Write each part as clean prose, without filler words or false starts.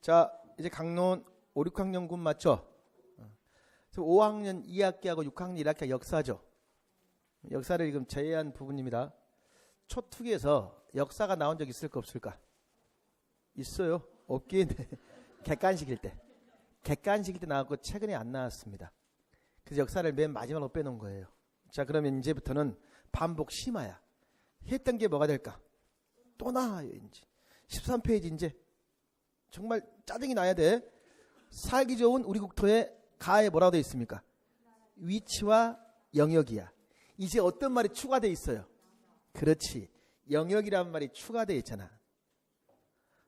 자, 이제 강론 5, 6학년 군 맞죠? 5학년 2학기하고 6학년 1학기가 역사죠. 역사를 지금 제외한 부분입니다. 초특에서 역사가 나온 적 있을까 없을까? 있어요. 없긴 객관식일 때. 객관식일 때 나왔고 최근에 안 나왔습니다. 그래서 역사를 맨 마지막으로 빼놓은 거예요. 자, 그러면 이제부터는 반복 심화야. 했던 게 뭐가 될까? 또 나와요. 이제 13페이지 이제 정말 짜증이 나야 돼. 살기 좋은 우리 국토의 가에 뭐라고 되어 있습니까? 위치와 영역이야. 이제 어떤 말이 추가되어 있어요? 그렇지. 영역이라는 말이 추가되어 있잖아.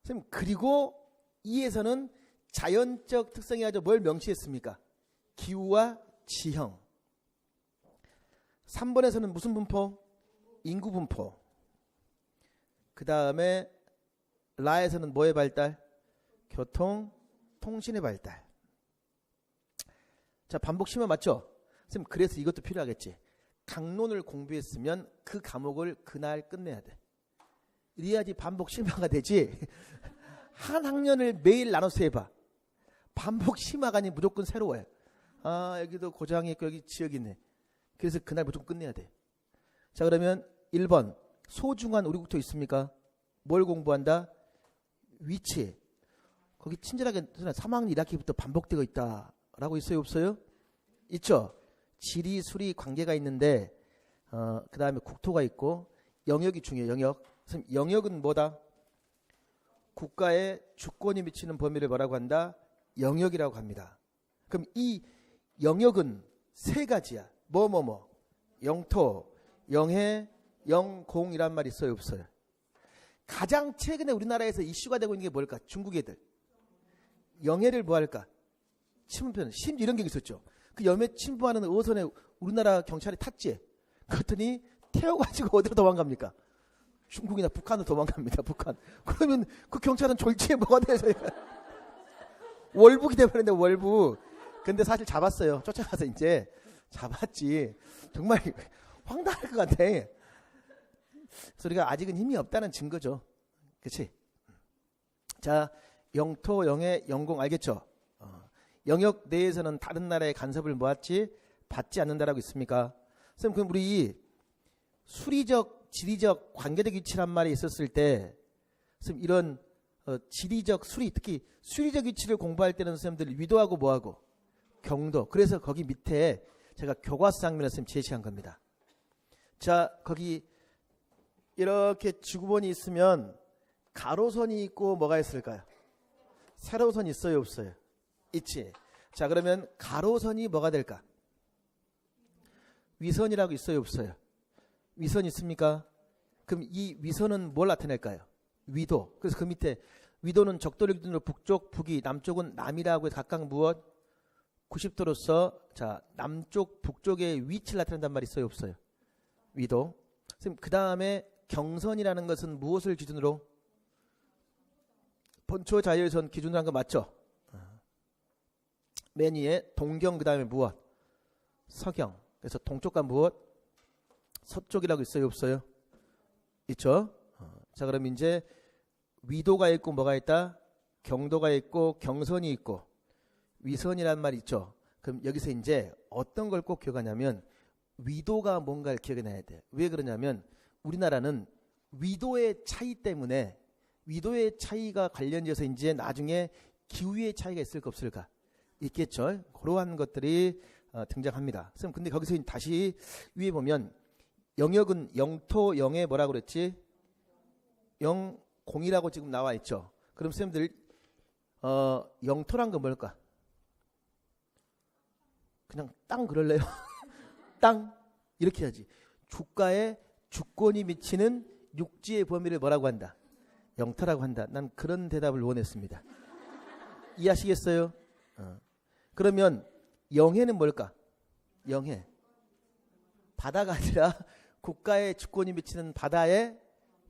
선생님, 그리고 이에서는 자연적 특성이 가지고 뭘 명시했습니까? 기후와 지형. 3번에서는 무슨 분포? 인구 분포. 그 다음에 라에서는 뭐의 발달? 교통, 통신의 발달. 자, 반복 심화 맞죠? 선생님, 그래서 이것도 필요하겠지. 강론을 공부했으면 그 과목을 그날 끝내야 돼. 이래야지 반복 심화가 되지. 한 학년을 매일 나눠서 해봐. 반복 심화가 아니면 무조건 새로워요. 아, 여기도 고장이 있고 여기 지역이 있네. 그래서 그날 무조건 끝내야 돼. 자, 그러면 1번 소중한 우리 국토 있습니까? 뭘 공부한다? 위치. 거기 친절하게 3학년 1학기부터 반복되고 있다라고 있어요? 없어요? 있죠. 지리, 수리 관계가 있는데 그 다음에 국토가 있고 영역이 중요해요. 영역. 영역은 뭐다? 국가의 주권이 미치는 범위를 뭐라고 한다? 영역이라고 합니다. 그럼 이 영역은 세 가지야. 영토, 영해, 영공이란 말이 있어요? 없어요? 가장 최근에 우리나라에서 이슈가 되고 있는 게 뭘까? 중국 애들. 영해를 뭐 할까? 침범, 심지어 이런 게 있었죠. 그 영해 침범하는 어선에 우리나라 경찰이 탔지. 그랬더니 태워가지고 어디로 도망갑니까? 중국이나 북한으로 도망갑니다. 북한. 그러면 그 경찰은 졸지에 뭐가 돼서 월북이 돼버렸는데 월북. 근데 사실 잡았어요. 쫓아가서 이제 잡았지. 정말 황당할 것 같아. 그래서 우리가 아직은 힘이 없다는 증거죠. 그렇지? 자, 영토, 영해, 영공 알겠죠? 영역 내에서는 다른 나라의 간섭을 모았지 받지 않는다라고 있습니까? 선생님, 그럼 우리 수리적, 지리적, 관계적 위치란 말이 있었을 때 선생님 이런 지리적, 수리, 특히 수리적 위치를 공부할 때는 선생님들 위도하고 뭐하고? 경도. 그래서 거기 밑에 제가 교과서 장면을 선생님 제시한 겁니다. 자, 거기 이렇게 지구본이 있으면 가로선이 있고 뭐가 있을까요? 세로선이 있어요? 없어요? 있지. 자, 그러면 가로선이 뭐가 될까? 위선이라고 있어요? 없어요? 위선 있습니까? 그럼 이 위선은 뭘 나타낼까요? 위도. 그래서 그 밑에 위도는 적도를 기준으로 북쪽, 북위, 남쪽은 남이라고 해서 각각 무엇? 90도로서 자, 남쪽, 북쪽의 위치를 나타낸단 말이 있어요? 없어요? 위도. 선생님, 그 다음에 경선이라는 것은 무엇을 기준으로? 본초 자유선 기준으로 한 거 맞죠? 맨 위에 동경, 그 다음에 무엇? 서경. 그래서 동쪽과 무엇? 서쪽이라고 있어요? 없어요? 있죠? 자, 그럼 이제 위도가 있고 뭐가 있다? 경도가 있고 경선이 있고 위선이란 말이 있죠? 그럼 여기서 이제 어떤 걸 꼭 기억하냐면 위도가 뭔가를 기억해놔야 돼. 왜 그러냐면 우리나라는 위도의 차이 때문에 위도의 차이가 관련돼서 이제 나중에 기후의 차이가 있을까 없을까? 있겠죠. 그러한 것들이 등장합니다. 선생님, 근데 거기서 다시 위에 보면 영역은 영토, 영해 뭐라고 그랬지? 영공이라고 지금 나와 있죠. 그럼 선생님들 영토란 건 뭘까? 그냥 땅 그럴래요? 땅 이렇게 해야지. 국가의 주권이 미치는 육지의 범위를 뭐라고 한다? 영토라고 한다. 난 그런 대답을 원했습니다. 이해하시겠어요? 그러면 영해는 뭘까? 영해. 바다가 아니라 국가의 주권이 미치는 바다의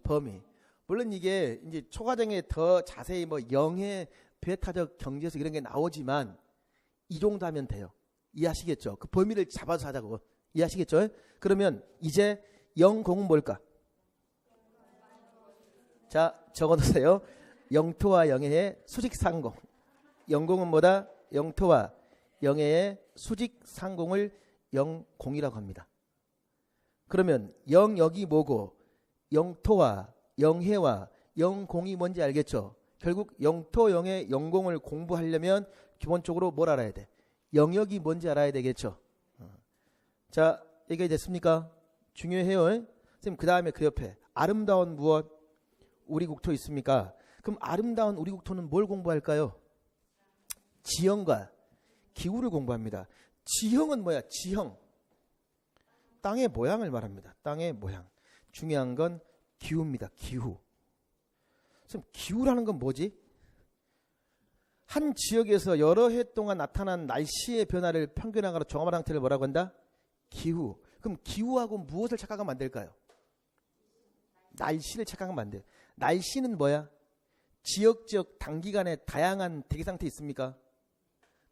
범위. 물론 이게 이제 초과정에 더 자세히 뭐 영해, 배타적 경제적 이런 게 나오지만 이 정도 하면 돼요. 이해하시겠죠? 그 범위를 잡아서 하자고. 이해하시겠죠? 그러면 이제 영공은 뭘까? 자, 적어놓으세요. 영토와 영해의 수직상공. 영공은 뭐다? 영토와 영해의 수직상공을 영공이라고 합니다. 그러면 영역이 뭐고 영토와 영해와 영공이 뭔지 알겠죠? 결국 영토, 영해, 영공을 공부하려면 기본적으로 뭘 알아야 돼? 영역이 뭔지 알아야 되겠죠? 자, 이게 됐습니까? 중요해요. 선생님, 그 다음에 그 옆에 아름다운 무엇? 우리 국토 있습니까? 그럼 아름다운 우리 국토는 뭘 공부할까요? 지형과 기후를 공부합니다. 지형은 뭐야? 지형. 땅의 모양을 말합니다. 땅의 모양. 중요한 건 기후입니다. 기후. 선생님, 기후라는 건 뭐지? 한 지역에서 여러 해 동안 나타난 날씨의 변화를 평균하거나 종합한 형태를 뭐라고 한다? 기후. 그럼 기후하고 무엇을 착각하면 안 될까요? 날씨를 착각하면 안 돼요. 날씨는 뭐야? 지역 단기간에 다양한 대기 상태 있습니까?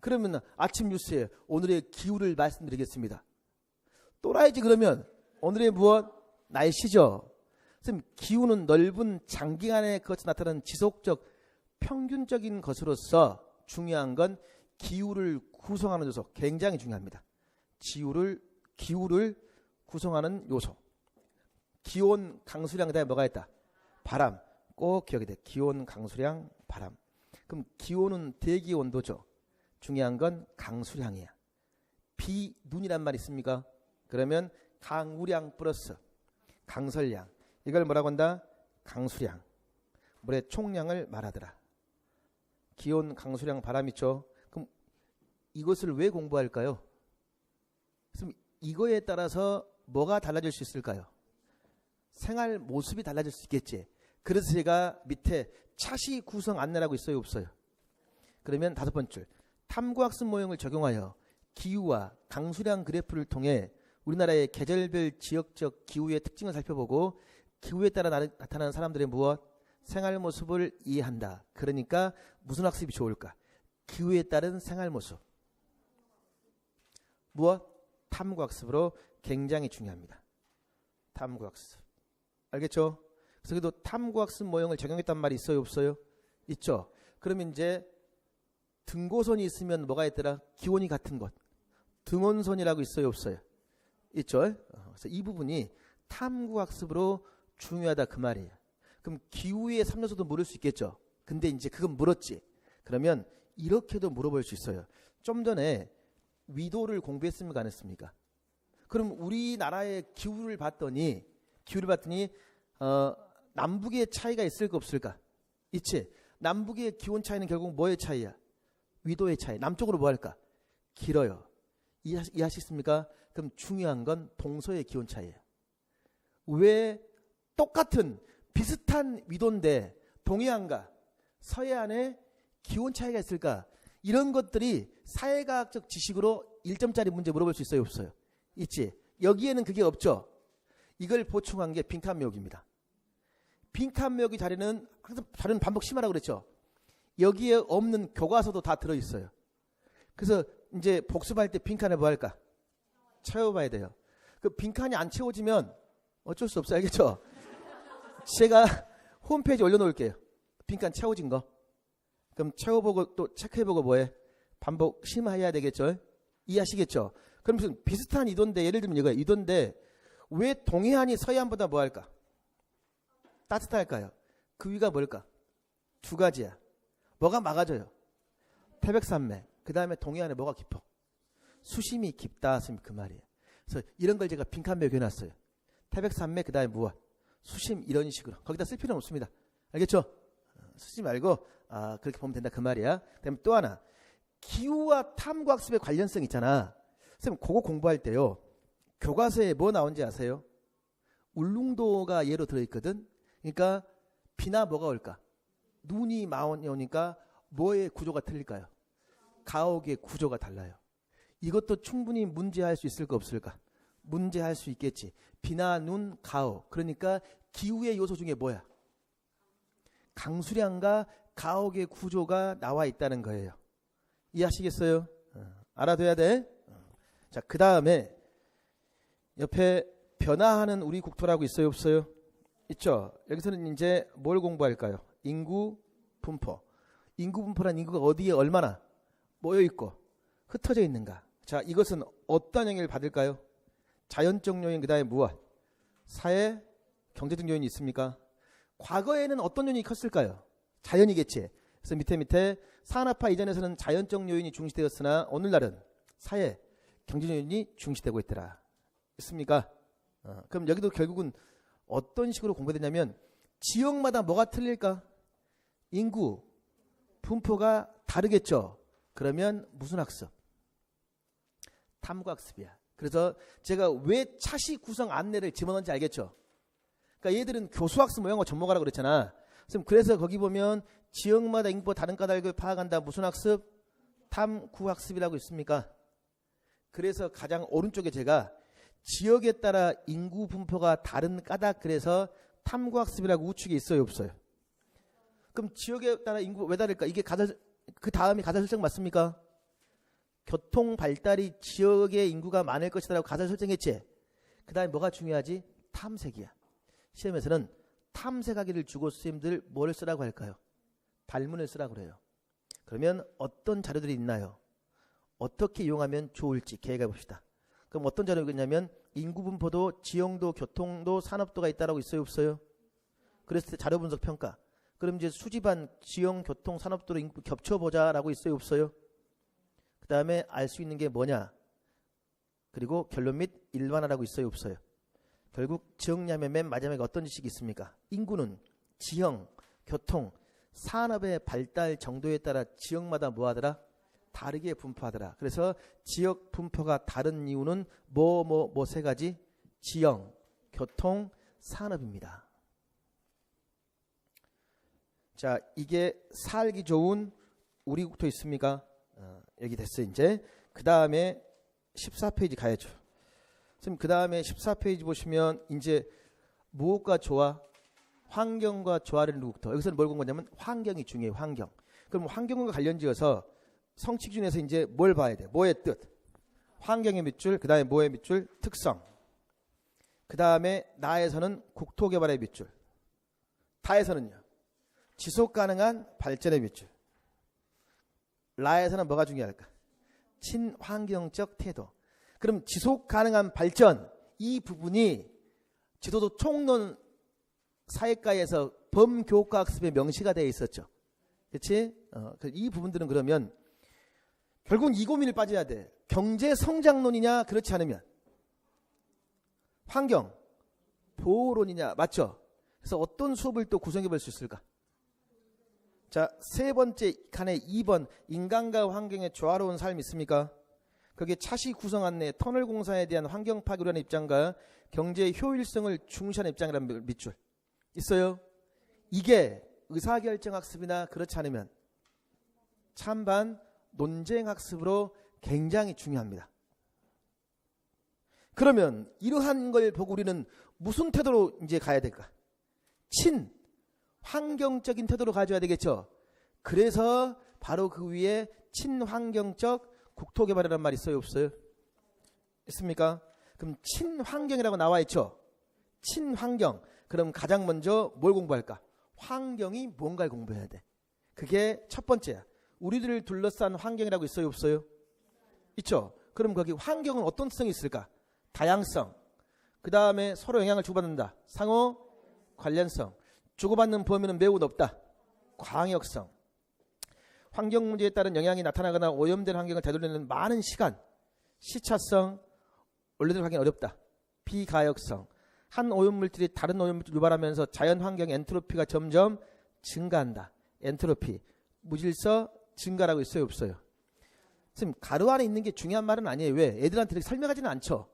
그러면 아침 뉴스에 오늘의 기후를 말씀드리겠습니다. 또라이지 그러면 오늘의 무엇? 날씨죠. 선생님, 기후는 넓은 장기간에 거쳐 나타나는 지속적 평균적인 것으로서 중요한 건 기후를 구성하는 요소, 굉장히 중요합니다. 기후를 구성하는 요소. 기온, 강수량, 그다음에 뭐가 있다? 바람. 꼭 기억이 돼. 기온, 강수량, 바람. 그럼 기온은 대기 온도죠. 중요한 건 강수량이야. 비, 눈이란 말 있습니까? 그러면 강우량 플러스 강설량. 이걸 뭐라고 한다? 강수량. 물의 총량을 말하더라. 기온, 강수량, 바람 있죠. 그럼 이것을 왜 공부할까요? 그럼 이거에 따라서 뭐가 달라질 수 있을까요? 생활 모습이 달라질 수 있겠지. 그래서 제가 밑에 차시 구성 안내라고 있어요, 없어요? 그러면 5번째, 탐구학습 모형을 적용하여 기후와 강수량 그래프를 통해 우리나라의 계절별 지역적 기후의 특징을 살펴보고 기후에 따라 나타나는 사람들의 무엇? 생활 모습을 이해한다. 그러니까 무슨 학습이 좋을까? 기후에 따른 생활 모습. 무엇? 탐구학습으로 굉장히 중요합니다. 탐구학습. 알겠죠? 그래서 그래도 탐구학습 모형을 적용했단 말이 있어요, 없어요? 있죠. 그러면 이제 등고선이 있으면 뭐가 있더라? 기온이 같은 것. 등원선이라고 있어요, 없어요? 있죠. 그래서 이 부분이 탐구학습으로 중요하다 그 말이에요. 그럼 기후의 3요소도 물을 수 있겠죠. 근데 이제 그건 물었지. 그러면 이렇게도 물어볼 수 있어요. 좀 전에 위도를 공부했습니까, 안 했습니까? 그럼 우리나라의 기후를 봤더니 남북의 차이가 있을까 없을까? 있지. 남북의 기온 차이는 결국 뭐의 차이야? 위도의 차이. 남쪽으로 뭐 할까? 길어요. 이해하시겠습니까? 그럼 중요한 건 동서의 기온 차이예요. 왜 똑같은 비슷한 위도인데 동해안과 서해안에 기온 차이가 있을까? 이런 것들이 사회과학적 지식으로 1점짜리 문제 물어볼 수 있어요, 없어요? 있지. 여기에는 그게 없죠. 이걸 보충한 게 빈칸묘기입니다. 빈칸묘기 자리는 항상 다른 반복 심하라고 그랬죠. 여기에 없는 교과서도 다 들어있어요. 그래서 이제 복습할 때 빈칸에 뭐 할까? 채워봐야 돼요. 그 빈칸이 안 채워지면 어쩔 수 없어요. 알겠죠? 제가 홈페이지에 올려놓을게요. 빈칸 채워진 거. 그럼 채워보고 또 체크해보고 뭐해? 반복 심화해야 되겠죠? 이해하시겠죠? 그럼 무슨 비슷한 이도인데, 예를 들면 이거예요. 이도인데 왜 동해안이 서해안보다 뭐 할까? 따뜻할까요? 그 위가 뭘까? 두 가지야. 뭐가 막아줘요? 태백산맥. 그 다음에 동해안에 뭐가 깊어? 수심이 깊다. 그 말이에요. 그래서 이런 걸 제가 빈칸묘기 해놨어요. 태백산맥, 그 다음에 무엇? 수심, 이런 식으로. 거기다 쓸 필요는 없습니다. 알겠죠? 쓰지 말고 그렇게 보면 된다 그 말이야. 그다음에 또 하나, 기후와 탐구학습의 관련성 있잖아. 선생님 그거 공부할 때요, 교과서에 뭐 나온지 아세요? 울릉도가 예로 들어있거든. 그러니까 비나 뭐가 올까? 눈이 많이 오니까 뭐의 구조가 틀릴까요? 가옥의 구조가 달라요. 이것도 충분히 문제할 수 있을까 없을까? 문제할 수 있겠지. 비나 눈, 가옥. 그러니까 기후의 요소 중에 뭐야? 강수량과 가옥의 구조가 나와 있다는 거예요. 이해하시겠어요? 알아둬야 돼. 자, 그 다음에 옆에 변화하는 우리 국토라고 있어요, 없어요? 있죠. 여기서는 이제 뭘 공부할까요? 인구, 분포. 인구 분포란 인구가 어디에 얼마나 모여 있고 흩어져 있는가. 자, 이것은 어떤 영향을 받을까요? 자연적 요인, 그 다음에 무엇? 사회, 경제적 요인이 있습니까? 과거에는 어떤 요인이 컸을까요? 자연이겠지. 그래서 밑에 산업화 이전에서는 자연적 요인이 중시되었으나 오늘날은 사회, 경제적 요인이 중시되고 있더라. 있습니까? 그럼 여기도 결국은 어떤 식으로 공부되냐면 지역마다 뭐가 틀릴까? 인구, 분포가 다르겠죠. 그러면 무슨 학습? 탐구학습이야. 그래서 제가 왜 차시 구성 안내를 집어넣은지 알겠죠? 그러니까 얘들은 교수학습 모형어 전문가라고 그랬잖아. 그래서 거기 보면 지역마다 인구가 다른 까닭을 파악한다. 무슨 학습? 탐구학습이라고 있습니까? 그래서 가장 오른쪽에 제가 지역에 따라 인구 분포가 다른 까닭, 그래서 탐구학습이라고 우측에 있어요, 없어요? 그럼 지역에 따라 인구 왜 다를까? 이게 그 다음이 가사 설정 맞습니까? 교통 발달이 지역의 인구가 많을 것이다라고 가사 설정했지. 그 다음에 뭐가 중요하지? 탐색이야. 시험에서는 탐색하기를 주고 선생님들 뭘 쓰라고 할까요? 발문을 쓰라고 그래요. 그러면 어떤 자료들이 있나요? 어떻게 이용하면 좋을지 계획해 봅시다. 그럼 어떤 자료가 있냐면 인구 분포도 지형도 교통도 산업도가 있다라고 있어요, 없어요? 그랬을 때 자료 분석 평가. 그럼 이제 수집한 지형, 교통, 산업도로 인구 겹쳐보자라고 있어요, 없어요? 그 다음에 알 수 있는 게 뭐냐? 그리고 결론 및 일반화라고 있어요, 없어요? 결국 정리하면 맨 마지막에 어떤 지식이 있습니까? 인구는 지형, 교통, 산업의 발달 정도에 따라 지역마다 뭐하더라? 다르게 분포하더라. 그래서 지역 분포가 다른 이유는 뭐 세 가지? 지형, 교통, 산업입니다. 자, 이게 살기 좋은 우리국토 있습니까? 여기 됐어요, 이제. 그 다음에 14페이지 가야죠. 지금 그 다음에 14페이지 보시면 이제 무엇과 조화? 환경과 조화를 이루는 국토. 여기서는 뭘 공부하냐면 환경이 중요해요, 환경. 그럼 환경과 관련지어서 성취 기준에서 이제 뭘 봐야 돼? 뭐의 뜻? 환경의 밑줄, 그 다음에 뭐의 밑줄? 특성. 그 다음에 나에서는 국토 개발의 밑줄. 다에서는요? 지속 가능한 발전의 밑줄. 라에서는 뭐가 중요할까? 친환경적 태도. 그럼 지속 가능한 발전, 이 부분이 지도도 총론 사회과에서 범교과 학습에 명시가 되어 있었죠. 그렇지? 이 부분들은 그러면 결국은 이 고민을 빠져야 돼. 경제 성장론이냐, 그렇지 않으면 환경 보호론이냐, 맞죠? 그래서 어떤 수업을 또 구성해 볼 수 있을까? 자, 세 번째 칸에 2번 인간과 환경의 조화로운 삶이 있습니까? 거기에 차시 구성 안내, 터널 공사에 대한 환경 파괴라는 입장과 경제의 효율성을 중시하는 입장이라는 밑줄 있어요. 이게 의사결정 학습이나 그렇지 않으면 찬반 논쟁 학습으로 굉장히 중요합니다. 그러면 이러한 걸 보고 우리는 무슨 태도로 이제 가야 될까? 친환경적인 태도로 가져야 되겠죠. 그래서 바로 그 위에 친환경적 국토개발이라는 말이 있어요, 없어요? 있습니까? 그럼 친환경이라고 나와 있죠. 친환경. 그럼 가장 먼저 뭘 공부할까? 환경이 뭔가를 공부해야 돼. 그게 첫 번째야. 우리들을 둘러싼 환경이라고 있어요, 없어요? 있죠. 그럼 거기 환경은 어떤 특성이 있을까? 다양성. 그 다음에 서로 영향을 주고받는다. 상호 관련성. 주고받는 범위는 매우 높다. 광역성. 환경 문제에 따른 영향이 나타나거나 오염된 환경을 되돌리는 많은 시간. 시차성. 원래대로 하기는 어렵다. 비가역성. 한 오염물질이 다른 오염물질을 유발하면서 자연환경 엔트로피가 점점 증가한다. 엔트로피. 무질서 증가라고 있어요, 없어요? 선생님, 가로 안에 있는 게 중요한 말은 아니에요. 왜? 애들한테 이렇게 설명하지는 않죠.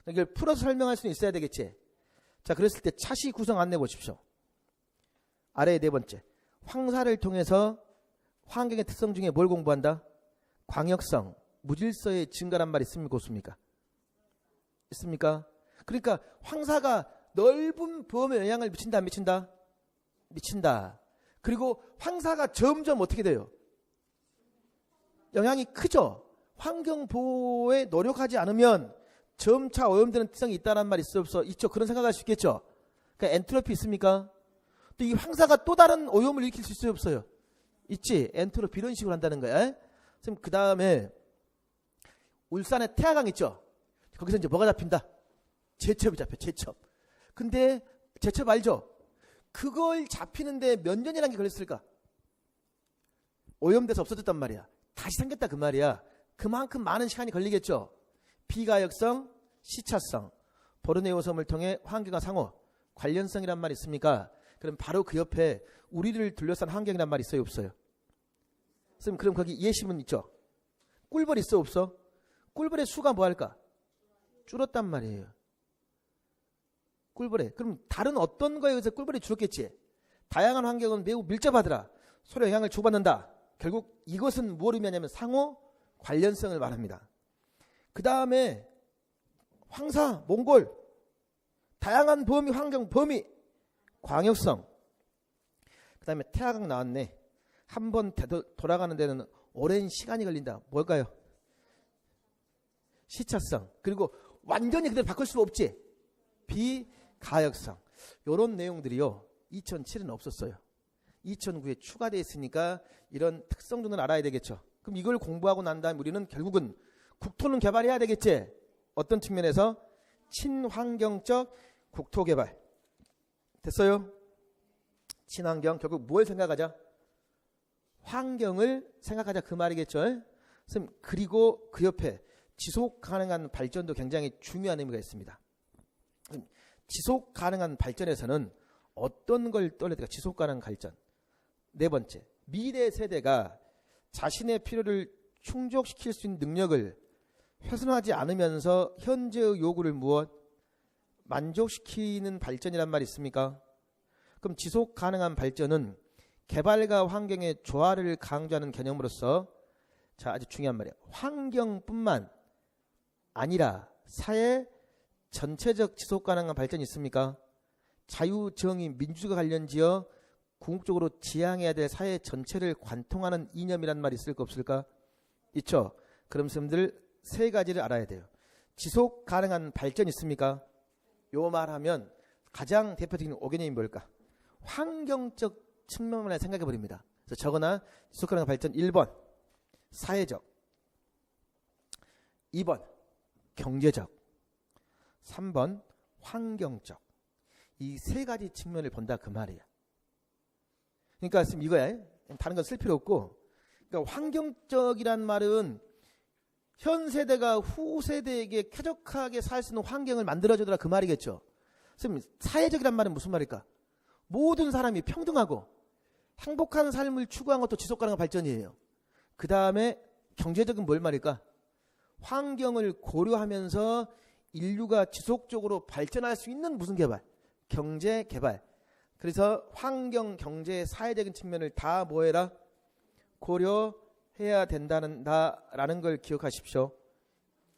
이걸 풀어서 설명할 수는 있어야 되겠지. 자, 그랬을 때 차시 구성 안내 보십시오. 아래의 네 번째. 황사를 통해서 환경의 특성 중에 뭘 공부한다? 광역성, 무질서의 증가란 말이 있습니까, 없습니까? 있습니까? 그러니까 황사가 넓은 범위에 영향을 미친다, 안 미친다? 미친다. 그리고 황사가 점점 어떻게 돼요? 영향이 크죠. 환경 보호에 노력하지 않으면 점차 오염되는 특성이 있다는 말이 있어, 없어? 있죠. 그런 생각할 수 있겠죠. 그러니까 엔트로피 있습니까? 또 이 황사가 또 다른 오염을 일으킬 수 있어요, 없어요? 있지. 엔트로피 이런 식으로 한다는 거야. 선생님 그 다음에 울산에 태화강 있죠. 거기서 이제 뭐가 잡힌다? 제첩이 잡혀. 제첩. 근데 제첩 알죠? 그걸 잡히는데 몇 년이라는 게 걸렸을까? 오염돼서 없어졌단 말이야. 다시 생겼다 그 말이야. 그만큼 많은 시간이 걸리겠죠. 비가역성, 시차성, 보르네오 섬을 통해 환경과 상호, 관련성이란 말 있습니까? 그럼 바로 그 옆에 우리를 둘러싼 환경이란 말 있어요, 없어요? 선생님 그럼 거기 예시문 있죠? 꿀벌 있어, 없어? 꿀벌의 수가 뭐 할까? 줄었단 말이에요. 꿀벌에. 그럼 다른 어떤 거에 의해서 꿀벌이 줄었겠지? 다양한 환경은 매우 밀접하더라. 서로 영향을 주고받는다. 결국 이것은 무엇을 의미하냐면 상호 관련성을 말합니다. 그 다음에 황사, 몽골, 다양한 범위, 환경 범위, 광역성. 그 다음에 태화강 나왔네. 한 번 돌아가는 데는 오랜 시간이 걸린다. 뭘까요? 시차성. 그리고 완전히 그대로 바꿀 수 없지. 비가역성. 이런 내용들이요. 2007은 없었어요. 2009에 추가되어 있으니까 이런 특성 정도는 알아야 되겠죠. 그럼 이걸 공부하고 난 다음에 우리는 결국은 국토는 개발해야 되겠지. 어떤 측면에서? 친환경적 국토 개발. 됐어요? 친환경. 결국 뭘 생각하자? 환경을 생각하자 그 말이겠죠. 그리고 그 옆에 지속 가능한 발전도 굉장히 중요한 의미가 있습니다. 지속 가능한 발전에서는 어떤 걸 떠올려야 될까? 지속 가능한 발전. 네 번째, 미래 세대가 자신의 필요를 충족시킬 수 있는 능력을 훼손하지 않으면서 현재의 요구를 무엇? 만족시키는 발전이란 말이 있습니까? 그럼 지속 가능한 발전은 개발과 환경의 조화를 강조하는 개념으로서 자 아주 중요한 말이에요. 환경뿐만 아니라 사회 전체적 지속 가능한 발전이 있습니까? 자유, 정의, 민주주의가 관련지어 궁극적으로 지향해야 될 사회 전체를 관통하는 이념이란 말이 있을까 없을까? 있죠. 그럼 선생님들 세 가지를 알아야 돼요. 지속 가능한 발전이 있습니까? 요 말하면 가장 대표적인 5개념이 뭘까? 환경적 측면만 생각해 버립니다. 그래서 적어나 지속 가능한 발전 1번 사회적, 2번 경제적, 3번 환경적. 이 세 가지 측면을 본다 그 말이야. 그러니까 지금 이거야. 다른 건 쓸 필요 없고. 그러니까 환경적이란 말은 현 세대가 후 세대에게 쾌적하게 살 수 있는 환경을 만들어주더라 그 말이겠죠. 선생님 사회적이란 말은 무슨 말일까? 모든 사람이 평등하고 행복한 삶을 추구한 것도 지속 가능한 발전이에요. 그 다음에 경제적인 뭘 말일까? 환경을 고려하면서 인류가 지속적으로 발전할 수 있는 무슨 개발? 경제 개발. 그래서 환경, 경제, 사회적인 측면을 다 뭐해라? 고려해야 된다는 걸 기억하십시오.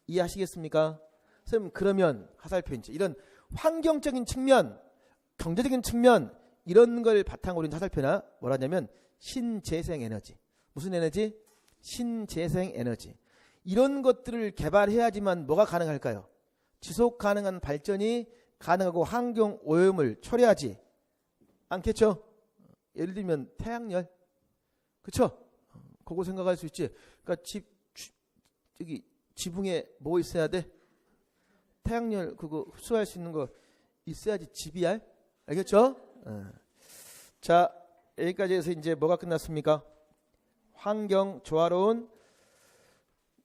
이해하시겠습니까? 선생님 그러면 화살표 이제 이런 환경적인 측면, 경제적인 측면 이런 걸 바탕으로 있는 화살표나 뭐라냐면 신재생 에너지. 무슨 에너지? 신재생 에너지. 이런 것들을 개발해야지만 뭐가 가능할까요? 지속 가능한 발전이 가능하고 환경 오염을 초래하지 않겠죠? 예를 들면 태양열. 그쵸? 그거 생각할 수 있지. 그러니까 저기 지붕에 뭐 있어야 돼? 태양열 그거 흡수할 수 있는 거 있어야지 집이야. 알겠죠? 자, 여기까지 해서 이제 뭐가 끝났습니까? 환경 조화로운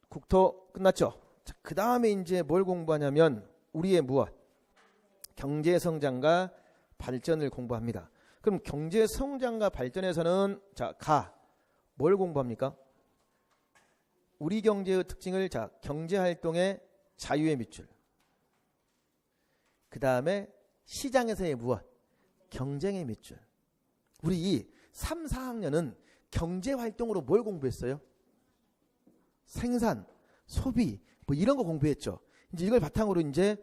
국토 끝났죠? 그 다음에 이제 뭘 공부하냐면 우리의 무엇? 경제 성장과 발전을 공부합니다. 그럼 경제 성장과 발전에서는 자, 뭘 공부합니까? 우리 경제의 특징을 경제 활동의 자유의 밑줄. 그 다음에 시장에서의 무엇? 경쟁의 밑줄. 우리 이 3, 4학년은 경제 활동으로 뭘 공부했어요? 생산, 소비 뭐 이런 거 공부했죠. 이제 이걸 바탕으로 이제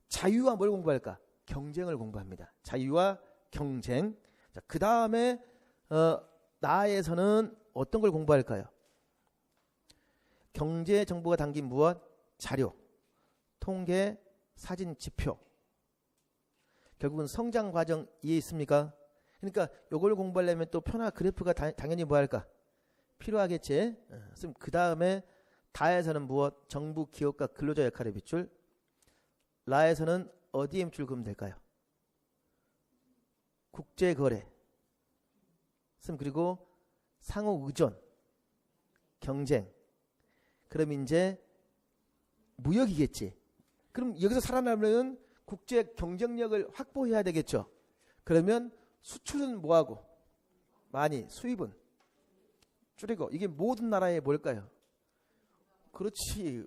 자유와 뭘 공부할까? 경쟁을 공부합니다. 자유와 경쟁. 자, 그 다음에 나에서는 어떤 걸 공부할까요? 경제 정보가 담긴 무엇? 자료, 통계, 사진, 지표. 결국은 성장 과정 이해 있습니까? 그러니까 요걸 공부하려면 또 표나 그래프가 당연히 뭐 할까? 필요하겠지. 그럼 그 다음에 다에서는 무엇? 정부, 기업과 근로자 역할의 빗줄. 라에서는 어디에 힘줄 그으면 될까요? 국제거래. 그리고 상호 의존, 경쟁. 그럼 이제 무역이겠지. 그럼 여기서 살아남으려면 국제 경쟁력을 확보해야 되겠죠. 그러면 수출은 뭐하고? 많이, 수입은 줄이고. 이게 모든 나라의 뭘까요? 그렇지.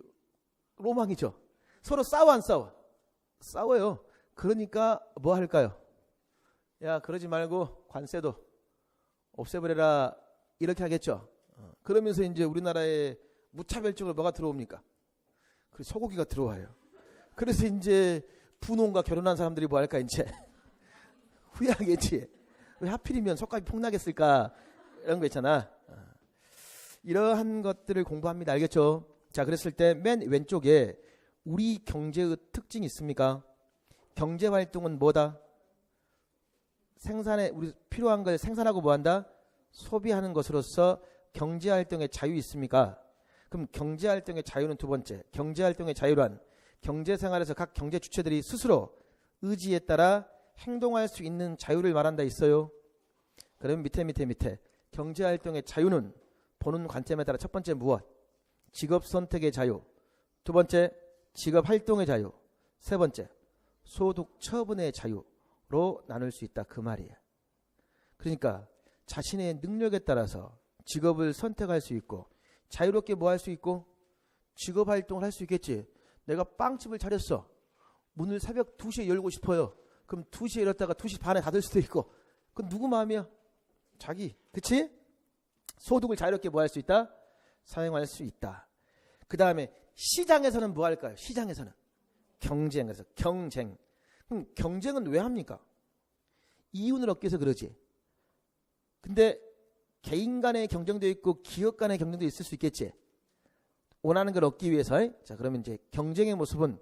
로망이죠. 서로 싸워 안 싸워? 싸워요. 그러니까 뭐 할까요? 야, 그러지 말고 관세도 없애버려라. 이렇게 하겠죠. 그러면서 이제 우리나라에 무차별적으로 뭐가 들어옵니까? 그 소고기가 들어와요. 그래서 이제 분홍과 결혼한 사람들이 뭐 할까 이제 후회하겠지. 왜 하필이면 속값이 폭락했을까? 이런 거 있잖아. 이러한 것들을 공부합니다. 알겠죠? 자, 그랬을 때 맨 왼쪽에 우리 경제의 특징이 있습니까? 경제활동은 뭐다? 생산에 우리 필요한 걸 생산하고 뭐한다? 소비하는 것으로서 경제활동의 자유 있습니까? 그럼 경제활동의 자유는 두 번째. 경제활동의 자유란 경제생활에서 각 경제 주체들이 스스로 의지에 따라 행동할 수 있는 자유를 말한다 있어요. 그럼 밑에 경제활동의 자유는 보는 관점에 따라 첫 번째 무엇? 직업 선택의 자유. 두 번째 직업 활동의 자유. 세 번째 소득 처분의 자유로 나눌 수 있다 그 말이에요. 그러니까 자신의 능력에 따라서 직업을 선택할 수 있고 자유롭게 뭐 할 수 있고 직업 활동을 할 수 있겠지. 내가 빵집을 차렸어. 문을 새벽 2시에 열고 싶어요. 그럼 2시에 열었다가 2시 반에 닫을 수도 있고. 그건 누구 마음이야? 자기. 그치? 소득을 자유롭게 뭐 할 수 있다? 사용할 수 있다. 그 다음에 시장에서는 뭐 할까요? 시장에서는 경쟁에서 경쟁. 그럼 경쟁은 왜 합니까? 이윤을 얻기 위해서 그러지. 근데 개인 간의 경쟁도 있고 기업 간의 경쟁도 있을 수 있겠지. 원하는 걸 얻기 위해서. 자, 그러면 이제 경쟁의 모습은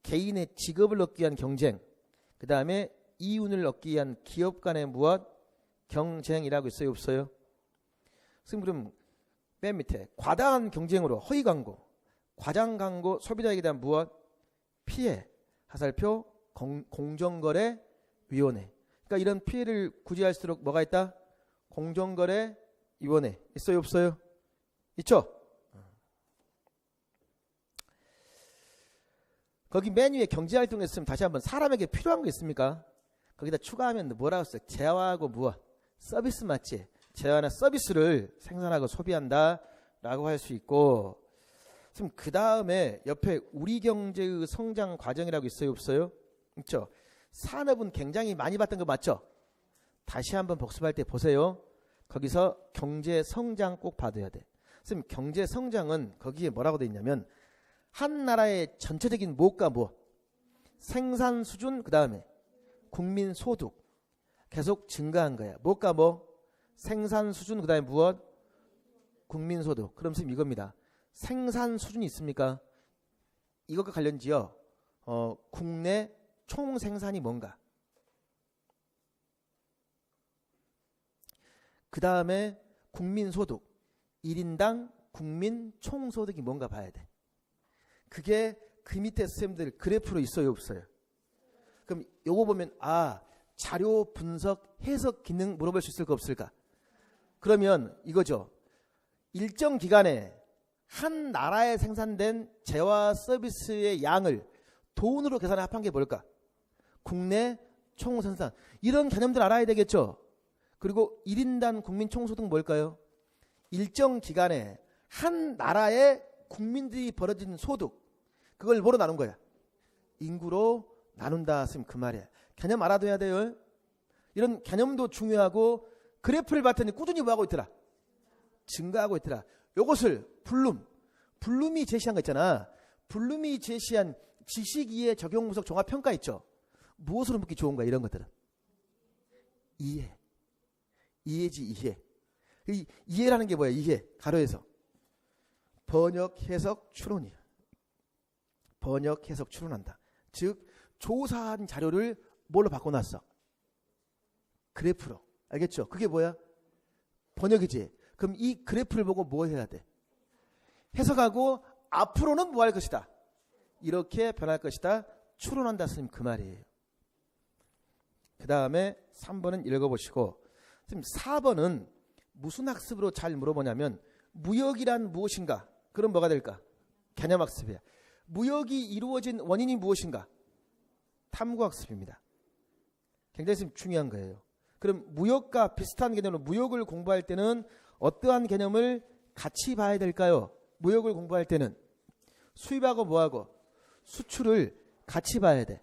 개인의 직업을 얻기 위한 경쟁. 그 다음에 이윤을 얻기 위한 기업 간의 무엇? 경쟁이라고 있어요, 없어요? 그럼 맨 밑에 과다한 경쟁으로 허위 광고, 과장 광고, 소비자에게 대한 무엇? 피해. 하살표 공정거래위원회. 그러니까 이런 피해를 구제할수록 뭐가 있다? 공정거래위원회. 있어요, 없어요? 있죠? 거기 맨 위에 경제활동 했으면 다시 한번 사람에게 필요한 거 있습니까? 거기다 추가하면 뭐라고 써요? 재화하고 무엇? 서비스 맞지? 재화나 서비스를 생산하고 소비한다 라고 할 수 있고. 그럼 그 다음에 옆에 우리 경제의 성장 과정이라고 있어요, 없어요? 있죠? 산업은 굉장히 많이 봤던 거 맞죠? 다시 한번 복습할 때 보세요. 거기서 경제 성장 꼭 받아야 돼. 선생님, 경제 성장은 거기에 뭐라고 돼 있냐면 한 나라의 전체적인 뭐가 뭐? 생산 수준, 그 다음에 국민 소득 계속 증가한 거야. 뭐가 뭐? 생산 수준, 그 다음에 무엇? 국민 소득. 그럼 선생님 이겁니다. 생산 수준이 있습니까? 이것과 관련지어 국내 총 생산이 뭔가. 그 다음에 국민 소득. 1인당 국민 총 소득이 뭔가 봐야 돼. 그게 그 밑에 쌤들 그래프로 있어요, 없어요? 그럼 요거 보면 자료 분석 해석 기능 물어볼 수 있을까 없을까? 그러면 이거죠. 일정 기간에 한 나라에 생산된 재화 서비스의 양을 돈으로 계산해 합한 게 뭘까? 국내 총생산. 이런 개념들 알아야 되겠죠. 그리고 1인당 국민 총소득 뭘까요? 일정 기간에 한 나라의 국민들이 벌어진 소득. 그걸 뭐로 나눈 거야? 인구로 나눈다. 쓰면 그 말이야. 개념 알아둬야 돼요. 이런 개념도 중요하고 그래프를 봤더니 꾸준히 뭐하고 있더라? 증가하고 있더라. 요것을 블룸이 제시한 거 있잖아. 블룸이 제시한 지식 이해 적용 분석 종합 평가 있죠. 무엇으로 묻기 좋은가 이런 것들은. 이해지 이해. 이해라는 게 뭐야? 이해. 가로에서 번역, 해석, 추론이야. 번역, 해석, 추론한다. 즉 조사한 자료를 뭘로 바꿔놨어? 그래프로. 알겠죠? 그게 뭐야? 번역이지. 그럼 이 그래프를 보고 뭐 해야 돼? 해석하고 앞으로는 뭐 할 것이다? 이렇게 변할 것이다. 추론한다. 선생님 그 말이에요. 그 다음에 3번은 읽어보시고, 선생님 4번은 무슨 학습으로 잘 물어보냐면 무역이란 무엇인가? 그럼 뭐가 될까? 개념학습이야. 무역이 이루어진 원인이 무엇인가? 탐구학습입니다. 굉장히 선생님 중요한 거예요. 그럼 무역과 비슷한 개념으로 무역을 공부할 때는 어떠한 개념을 같이 봐야 될까요? 무역을 공부할 때는 수입하고 뭐하고 수출을 같이 봐야 돼.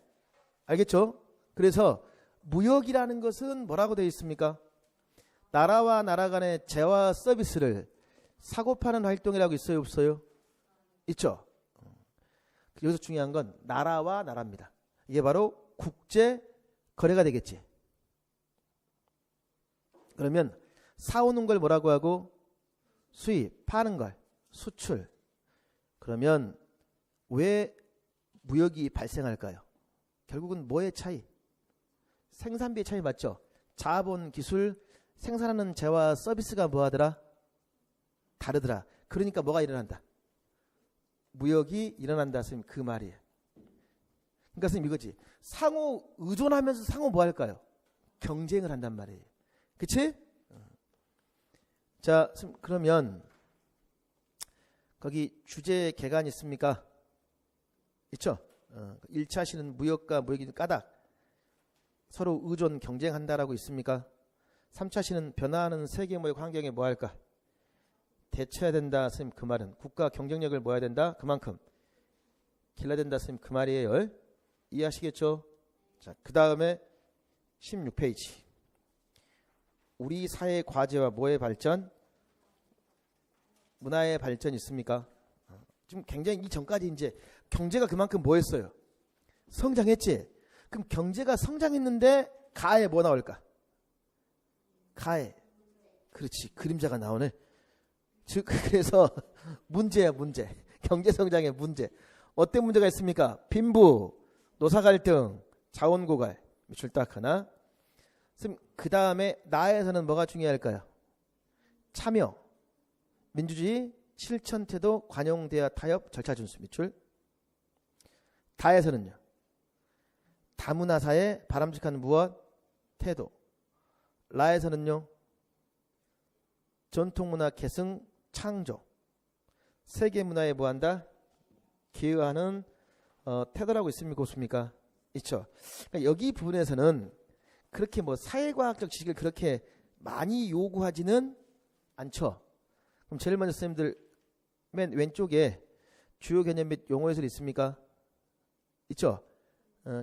알겠죠? 그래서 무역이라는 것은 뭐라고 되어 있습니까? 나라와 나라 간의 재화 서비스를 사고 파는 활동이라고 있어요? 없어요? 있죠? 여기서 중요한 건 나라와 나라입니다. 이게 바로 국제 거래가 되겠지. 그러면 사오는 걸 뭐라고 하고 수입, 파는 걸 수출. 그러면 왜 무역이 발생할까요? 결국은 뭐의 차이? 생산비의 차이 맞죠? 자본, 기술, 생산하는 재화 서비스가 뭐하더라? 다르더라. 그러니까 뭐가 일어난다? 무역이 일어난다. 선생님 그 말이에요. 그러니까 선생님 이거지. 상호 의존하면서 상호 뭐 할까요? 경쟁을 한단 말이에요. 그치? 자, 그러면 거기 주제 개간 있습니까? 있죠? 1차 시는 무역과 무역인 까닭. 서로 의존 경쟁한다라고 있습니까? 3차 시는 변화하는 세계 무역 환경에 뭐 할까? 대처해야 된다. 선생님 그 말은 국가 경쟁력을 뭐 해야 된다? 그만큼 길러야 된다. 선생님 그 말이에요. 이해하시겠죠? 자, 그 다음에 16페이지. 우리 사회 과제와 뭐의 발전? 문화의 발전이 있습니까? 지금 굉장히 이전까지 이제 경제가 그만큼 뭐 했어요? 성장했지? 그럼 경제가 성장했는데 가에 뭐 나올까? 가에. 그렇지. 그림자가 나오네. 즉 그래서 문제야 문제. 경제 성장의 문제. 어떤 문제가 있습니까? 빈부, 노사 갈등, 자원 고갈. 밑줄 딱 하나. 그 다음에 나에서는 뭐가 중요할까요? 참여, 민주주의, 실천 태도, 관용 대화 타협, 절차 준수. 밑줄. 다에서는요. 다문화 사회, 바람직한 무엇? 태도. 라에서는요. 전통문화 계승, 창조. 세계 문화에 뭐한다? 기여하는 태도라고 있습니까? 없습니까? 있죠. 그러니까 여기 부분에서는 그렇게 뭐 사회과학적 지식을 그렇게 많이 요구하지는 않죠. 그럼 제일 먼저 선생님들 맨 왼쪽에 주요 개념 및 용어 해설이 있습니까? 있죠.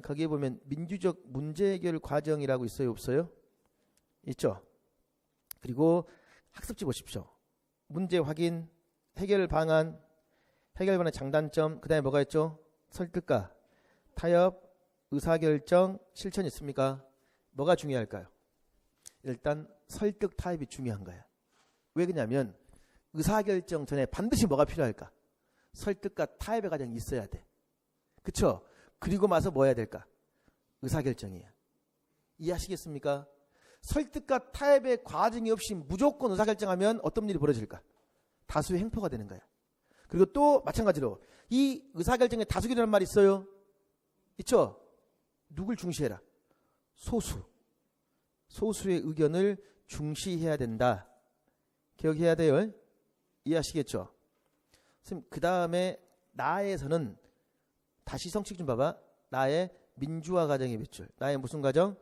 거기에 보면 민주적 문제 해결 과정이라고 있어요? 없어요? 있죠. 그리고 학습지 보십시오. 문제 확인, 해결 방안, 해결 방안의 장단점, 그 다음에 뭐가 있죠? 설득과 타협, 의사결정, 실천이 있습니까? 뭐가 중요할까요? 일단 설득 타협이 중요한 거야. 왜 그러냐면 의사결정 전에 반드시 뭐가 필요할까? 설득과 타협의 과정이 있어야 돼. 그쵸? 그리고 나서 뭐 해야 될까? 의사결정이야. 이해하시겠습니까? 설득과 타협의 과정이 없이 무조건 의사결정하면 어떤 일이 벌어질까? 다수의 횡포가 되는 거야. 그리고 또 마찬가지로 이 의사결정에 다수결이라는 말이 있어요. 있죠? 누굴 중시해라? 소수. 소수의 의견을 중시해야 된다. 기억해야 돼요. 이해하시겠죠? 선생님 그 다음에 나에서는 다시 성취 좀 봐봐. 나의 민주화 과정의 밑줄. 나의 무슨 과정?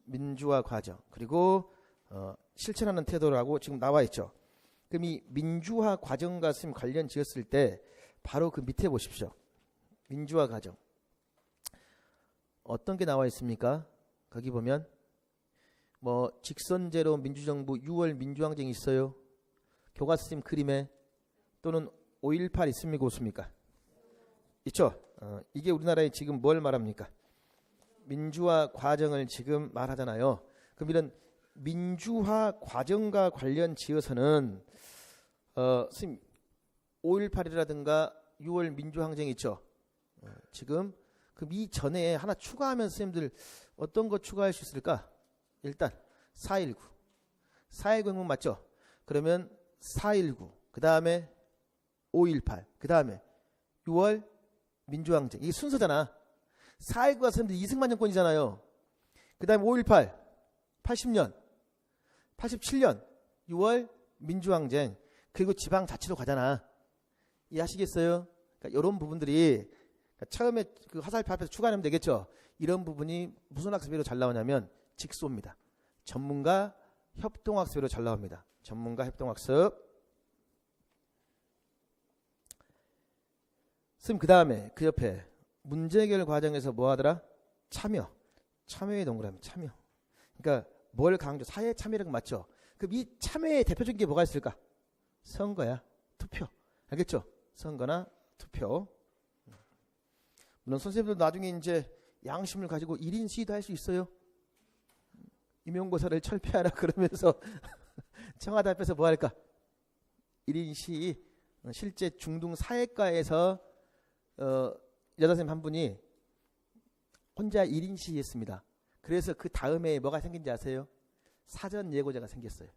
민주화 과정. 그리고 실천하는 태도라고 지금 나와 있죠. 그럼 이 민주화 과정과 선생님 관련 지었을 때 바로 그 밑에 보십시오. 민주화 과정. 어떤 게 나와 있습니까? 거기 보면 뭐 직선제로 민주정부 6월 민주항쟁이 있어요. 교과서님 그림에 또는 5.18 있습니까? 없습니까? 있죠. 이게 우리나라에 지금 뭘 말합니까? 민주화 과정을 지금 말하잖아요. 그럼 이런 민주화 과정과 관련 지어서는 선생님 5.18이라든가 6월 민주항쟁 있죠. 지금 그럼 이 전에 하나 추가하면 선생님들 어떤 거 추가할 수 있을까? 일단 4.19 4.19 혁명 맞죠? 그러면 4.19, 그 다음에 5.18, 그 다음에 6월 민주항쟁. 이게 순서잖아. 4.19가 사람들이 이승만 정권이잖아요. 그 다음에 5.18, 80년, 87년 6월 민주항쟁, 그리고 지방자치로 가잖아. 이해하시겠어요? 그러니까 이런 부분들이 처음에 그 화살표 앞에서 추가하면 되겠죠. 이런 부분이 무슨 학습비로 잘 나오냐면 직소입니다. 전문가 협동학습비로 잘 나옵니다. 전문가 협동학습. 선생님 그 다음에 그 옆에 문제 해결 과정에서 뭐 하더라? 참여의 동그라미 참여. 그러니까 뭘 강조? 사회 참여라는 거 맞죠? 그럼 이 참여의 대표적인 게 뭐가 있을까? 선거야. 투표. 알겠죠? 선거나 투표. 물론 선생님들 나중에 이제 양심을 가지고 1인 시위도 할 수 있어요. 임용고사를 철폐하라 그러면서 청와대 앞에서 뭐 할까? 1인 시위. 실제 중등 사회과에서 여자 선생님 한 분이 혼자 1인 시위했습니다. 그래서 그 다음에 뭐가 생긴지 아세요? 사전 예고자가 생겼어요.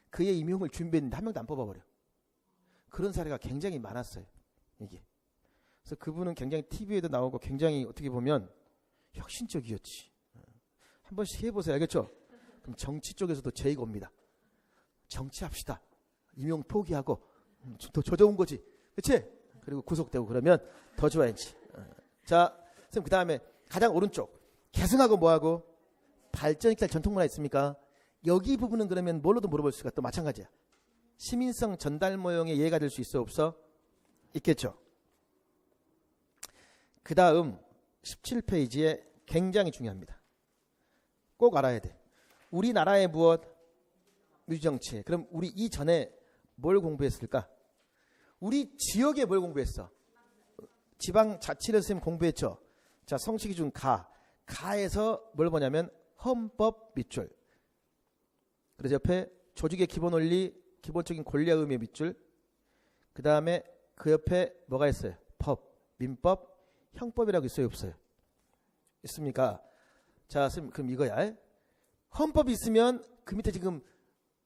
그의 임용을 준비했는데 한 명도 안 뽑아버려. 그런 사례가 굉장히 많았어요. 이게. 그래서 그분은 굉장히 TV에도 나오고 굉장히 어떻게 보면 혁신적이었지. 한 번씩 해보세요. 알겠죠? 그럼 정치 쪽에서도 제의가 옵니다. 정치합시다. 임용 포기하고 더 좋은 거지. 그렇지? 그리고 구속되고 그러면 더 좋아야지. 자, 선생님 그 다음에 가장 오른쪽 계승하고 뭐하고 발전시킬 전통문화 있습니까? 여기 부분은 그러면 뭘로도 물어볼 수가 또 마찬가지야. 시민성 전달 모형의 예가 될 수 있어 없어? 있겠죠. 그 다음 17페이지에 굉장히 중요합니다. 꼭 알아야 돼. 우리나라의 무엇? 민주정치. 그럼 우리 이전에 뭘 공부했을까? 우리 지역에 뭘 공부했어? 지방자치를 선생님 공부했죠. 자, 성취 기준 가에서 뭘 보냐면 헌법 밑줄. 그래서 옆에 조직의 기본 원리, 기본적인 권리와 의미의 밑줄. 그 다음에 그 옆에 뭐가 있어요? 법, 민법, 형법이라고 있어요, 없어요? 있습니까? 자, 선생님 그럼 이거야. 헌법이 있으면 그 밑에 지금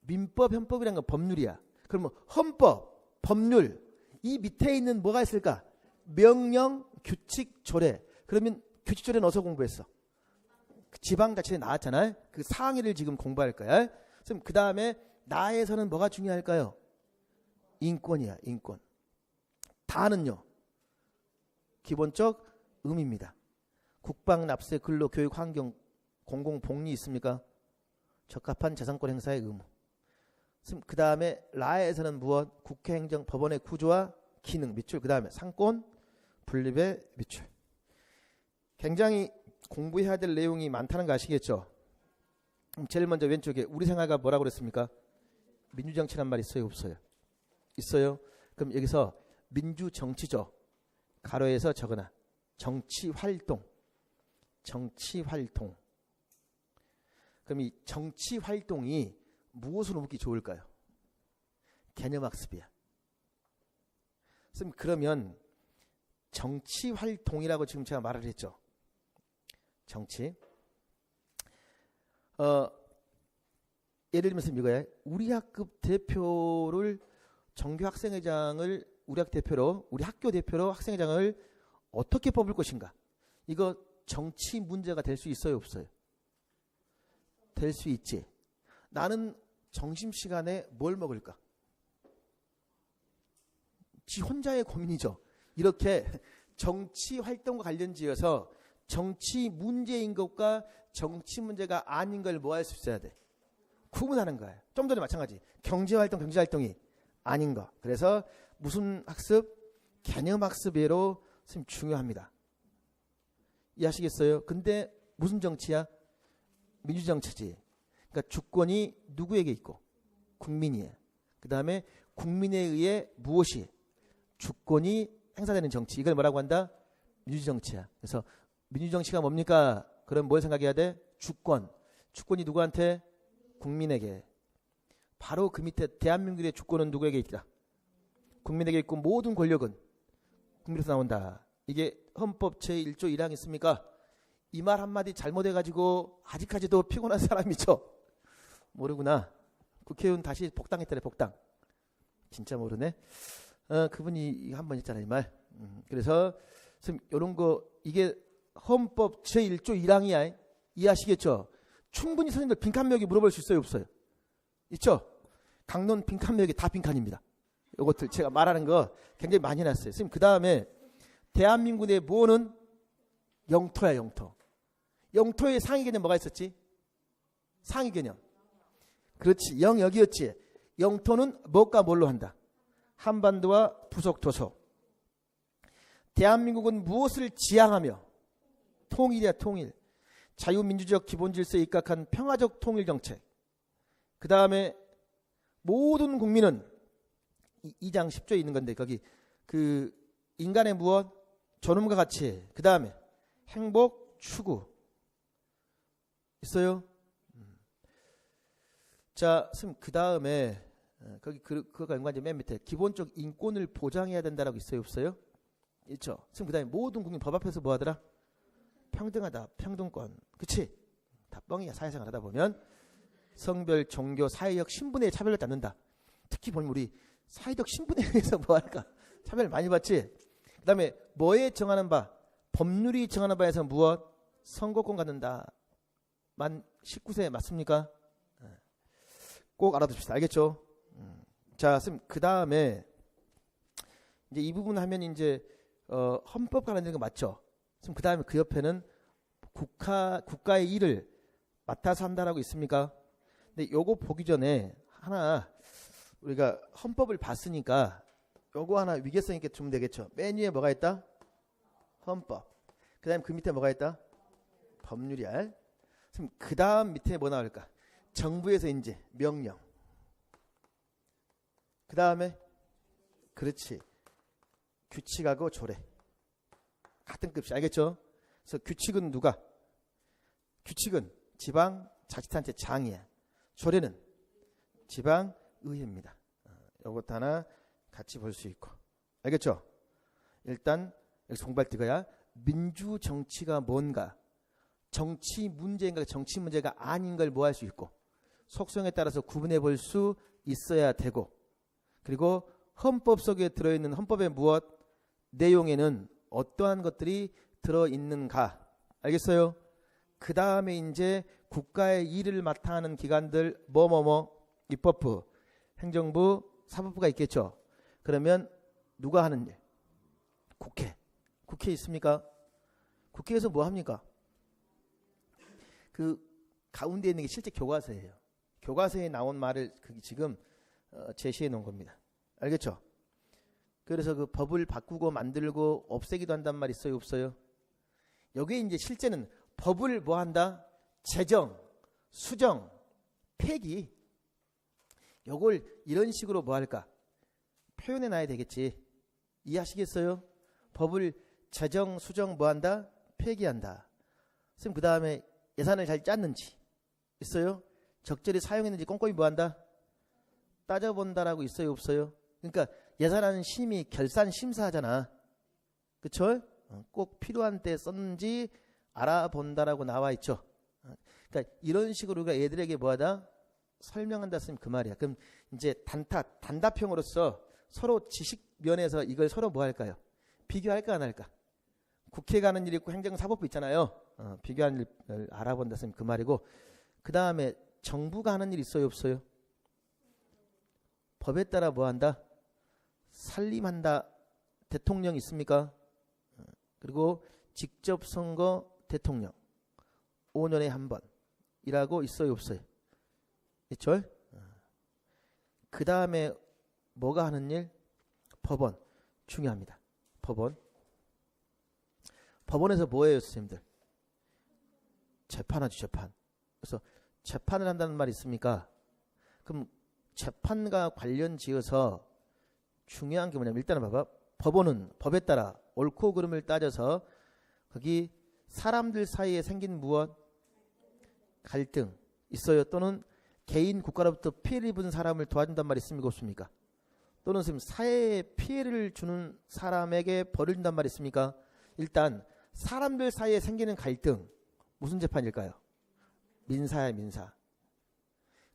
민법, 형법이라는 건 법률이야. 그러면 헌법, 법률, 이 밑에 있는 뭐가 있을까? 명령, 규칙, 조례. 그러면 규칙, 조례는 어디서 공부했어? 지방자치에 나왔잖아요. 그 상위를 지금 공부할 거야. 그럼 그 다음에 나에서는 뭐가 중요할까요? 인권이야, 인권. 다는요, 기본적 의미입니다. 국방, 납세, 근로, 교육, 환경, 공공복리 있습니까? 적합한 재산권 행사의 의무. 그 다음에 라에서는 무엇? 국회, 행정, 법원의 구조와 기능, 밑줄. 그 다음에 상권, 분립의 밑줄. 굉장히 공부해야 될 내용이 많다는 거 아시겠죠? 제일 먼저 왼쪽에 우리 생활가 뭐라고 그랬습니까? 민주정치란 말 있어요, 없어요? 있어요. 그럼 여기서 민주정치죠. 가로에서 적어놔. 정치활동. 정치활동. 그럼 이 정치활동이 무엇으로 묻기 좋을까요? 개념학습이야. 그러면 정치활동이라고 지금 제가 말을 했죠. 정치. 예를 들면서 이거야. 우리 학급 대표를 정교 학생회장을 우리 학 대표로, 우리 학교 대표로 학생회장을 어떻게 뽑을 것인가? 이거 정치 문제가 될 수 있어요, 없어요? 될 수 있지. 나는 점심시간에 뭘 먹을까? 지 혼자의 고민이죠. 이렇게 정치 활동과 관련지어서 정치 문제인 것과 정치 문제가 아닌 걸 뭐 할 수 있어야 돼? 구분하는 거예요. 좀 전에 마찬가지. 경제활동, 경제활동이 아닌 거. 그래서 무슨 학습? 개념학습으로 중요합니다. 이해하시겠어요? 근데 무슨 정치야? 민주정치지. 그러니까 주권이 누구에게 있고? 국민이에요. 그 다음에 국민에 의해 무엇이? 주권이 행사되는 정치. 이걸 뭐라고 한다? 민주정치야. 그래서 민주정치가 뭡니까? 그럼 뭘 생각해야 돼? 주권. 주권이 누구한테? 국민에게. 바로 그 밑에 대한민국의 주권은 누구에게 있다? 국민에게 있고 모든 권력은 국민에서 나온다. 이게 헌법 제1조 1항 있습니까? 이 말 한마디 잘못해가지고 아직까지도 피곤한 사람이죠. 모르구나. 국회의원 다시 복당했더래. 복당. 진짜 모르네. 그분이 한 번 했잖아요, 이 말. 그래서 선생님 이런 거 이게 헌법 제1조 1항이야. 이해하시겠죠? 충분히 선생님들 빈칸명이 물어볼 수 있어요, 없어요? 있죠? 강론 빈칸명이 다 빈칸입니다. 이것들 제가 말하는 거 굉장히 많이 해놨어요. 선생님 그 다음에 대한민국의 뭐는 영토야, 영토. 영토의 상위 개념 뭐가 있었지? 상위 개념. 그렇지, 영역이었지. 영토는 뭐가 뭘로 한다? 한반도와 부속 도서. 대한민국은 무엇을 지향하며? 통일이야, 통일. 자유민주적 기본질서에 입각한 평화적 통일정책. 그 다음에 모든 국민은 2장 10조에 있는 건데 거기 그 인간의 무엇? 존엄과 가치. 그 다음에 행복 추구. 있어요? 자, 그 다음에 거기 그거가 연관제 맨 밑에 기본적 인권을 보장해야 된다라고 있어요, 없어요? 있죠. 그 다음에 모든 국민 법 앞에서 뭐 하더라? 평등하다, 평등권. 그치? 다 뻥이야. 사회생활 하다 보면 성별, 종교, 사회적 신분에 차별을 받는다. 특히 보면 우리 사회적 신분에 의해서 뭐 할까? 차별 많이 받지? 그 다음에 뭐에 정하는 바? 법률이 정하는 바에서 무엇? 선거권 갖는다. 만 19세 맞습니까? 꼭 알아두십시다. 알겠죠? 자, 그 다음에 이제 이 부분 하면 이제 헌법 관련된 거 맞죠? 그 다음에 그 옆에는 국가의 일을 맡아서 한다라고 있습니까? 근데 요거 보기 전에 하나 우리가 헌법을 봤으니까 요거 하나 위계성 있게 주면 되겠죠? 맨 위에 뭐가 있다? 헌법. 그 다음에 그 밑에 뭐가 있다? 법률이야. 그 다음 밑에 뭐 나올까? 정부에서 이제 명령. 그 다음에 그렇지. 규칙하고 조례. 같은 급식. 알겠죠? 그래서 규칙은 누가? 규칙은 지방 자치단체 장이야. 조례는 지방 의회입니다. 이것도 하나 같이 볼 수 있고. 알겠죠? 일단 여기서 공부할 때가 민주 정치가 뭔가, 정치 문제인가 정치 문제가 아닌 걸 뭐 할 수 있고, 속성에 따라서 구분해 볼 수 있어야 되고, 그리고 헌법 속에 들어있는 헌법의 무엇 내용에는 어떠한 것들이 들어있는가. 알겠어요? 그 다음에 이제 국가의 일을 맡아 하는 기관들 입법부, 행정부, 사법부가 있겠죠. 그러면 누가 하는 일? 국회 있습니까? 국회에서 뭐 합니까? 그 가운데 있는 게 실제 교과서예요. 교과서에 나온 말을 지금 제시해 놓은 겁니다. 알겠죠? 그래서 그 법을 바꾸고 만들고 없애기도 한단 말 있어요, 없어요? 여기에 이제 실제는 법을 뭐 한다? 제정, 수정, 폐기. 요걸 이런 식으로 뭐 할까? 표현해 놔야 되겠지. 이해하시겠어요? 법을 제정, 수정 뭐 한다? 폐기한다. 선생님 그 다음에 예산을 잘 짰는지 있어요? 적절히 사용했는지 꼼꼼히 뭐 한다? 따져본다라고 있어요, 없어요? 그러니까 예산하는 심의, 결산 심사하잖아. 그쵸? 꼭 필요한 때 썼는지 알아본다라고 나와 있죠. 그러니까 이런 식으로 우리가 애들에게 뭐하다? 설명한다 쓰면 그 말이야. 그럼 이제 단답형으로서 서로 지식 면에서 이걸 서로 뭐 할까요? 비교할까 안 할까? 국회 가는 일 있고 행정사법부 있잖아요. 비교하는 일 알아본다 쓰면 그 말이고, 그 다음에 정부가 하는 일 있어요, 없어요? 법에 따라 뭐 한다? 살림한다. 대통령 있습니까? 그리고 직접 선거 대통령 5년에 한 번이라고 있어요, 없어요? 있죠? 그 다음에 뭐가 하는 일? 법원. 중요합니다. 법원에서 뭐예요, 선생님들? 재판하죠, 재판. 그래서 재판을 한다는 말이 있습니까? 그럼 재판과 관련 지어서 중요한 게 뭐냐면, 일단은 봐봐. 법원은 법에 따라 옳고 그름을 따져서 거기 사람들 사이에 생긴 무엇? 갈등 있어요. 또는 개인 국가로부터 피해를 입은 사람을 도와준단 말이 있습니까, 없습니까? 또는 지금 사회에 피해를 주는 사람에게 벌을 준단 말이 있습니까? 일단 사람들 사이에 생기는 갈등 무슨 재판일까요? 민사야, 민사.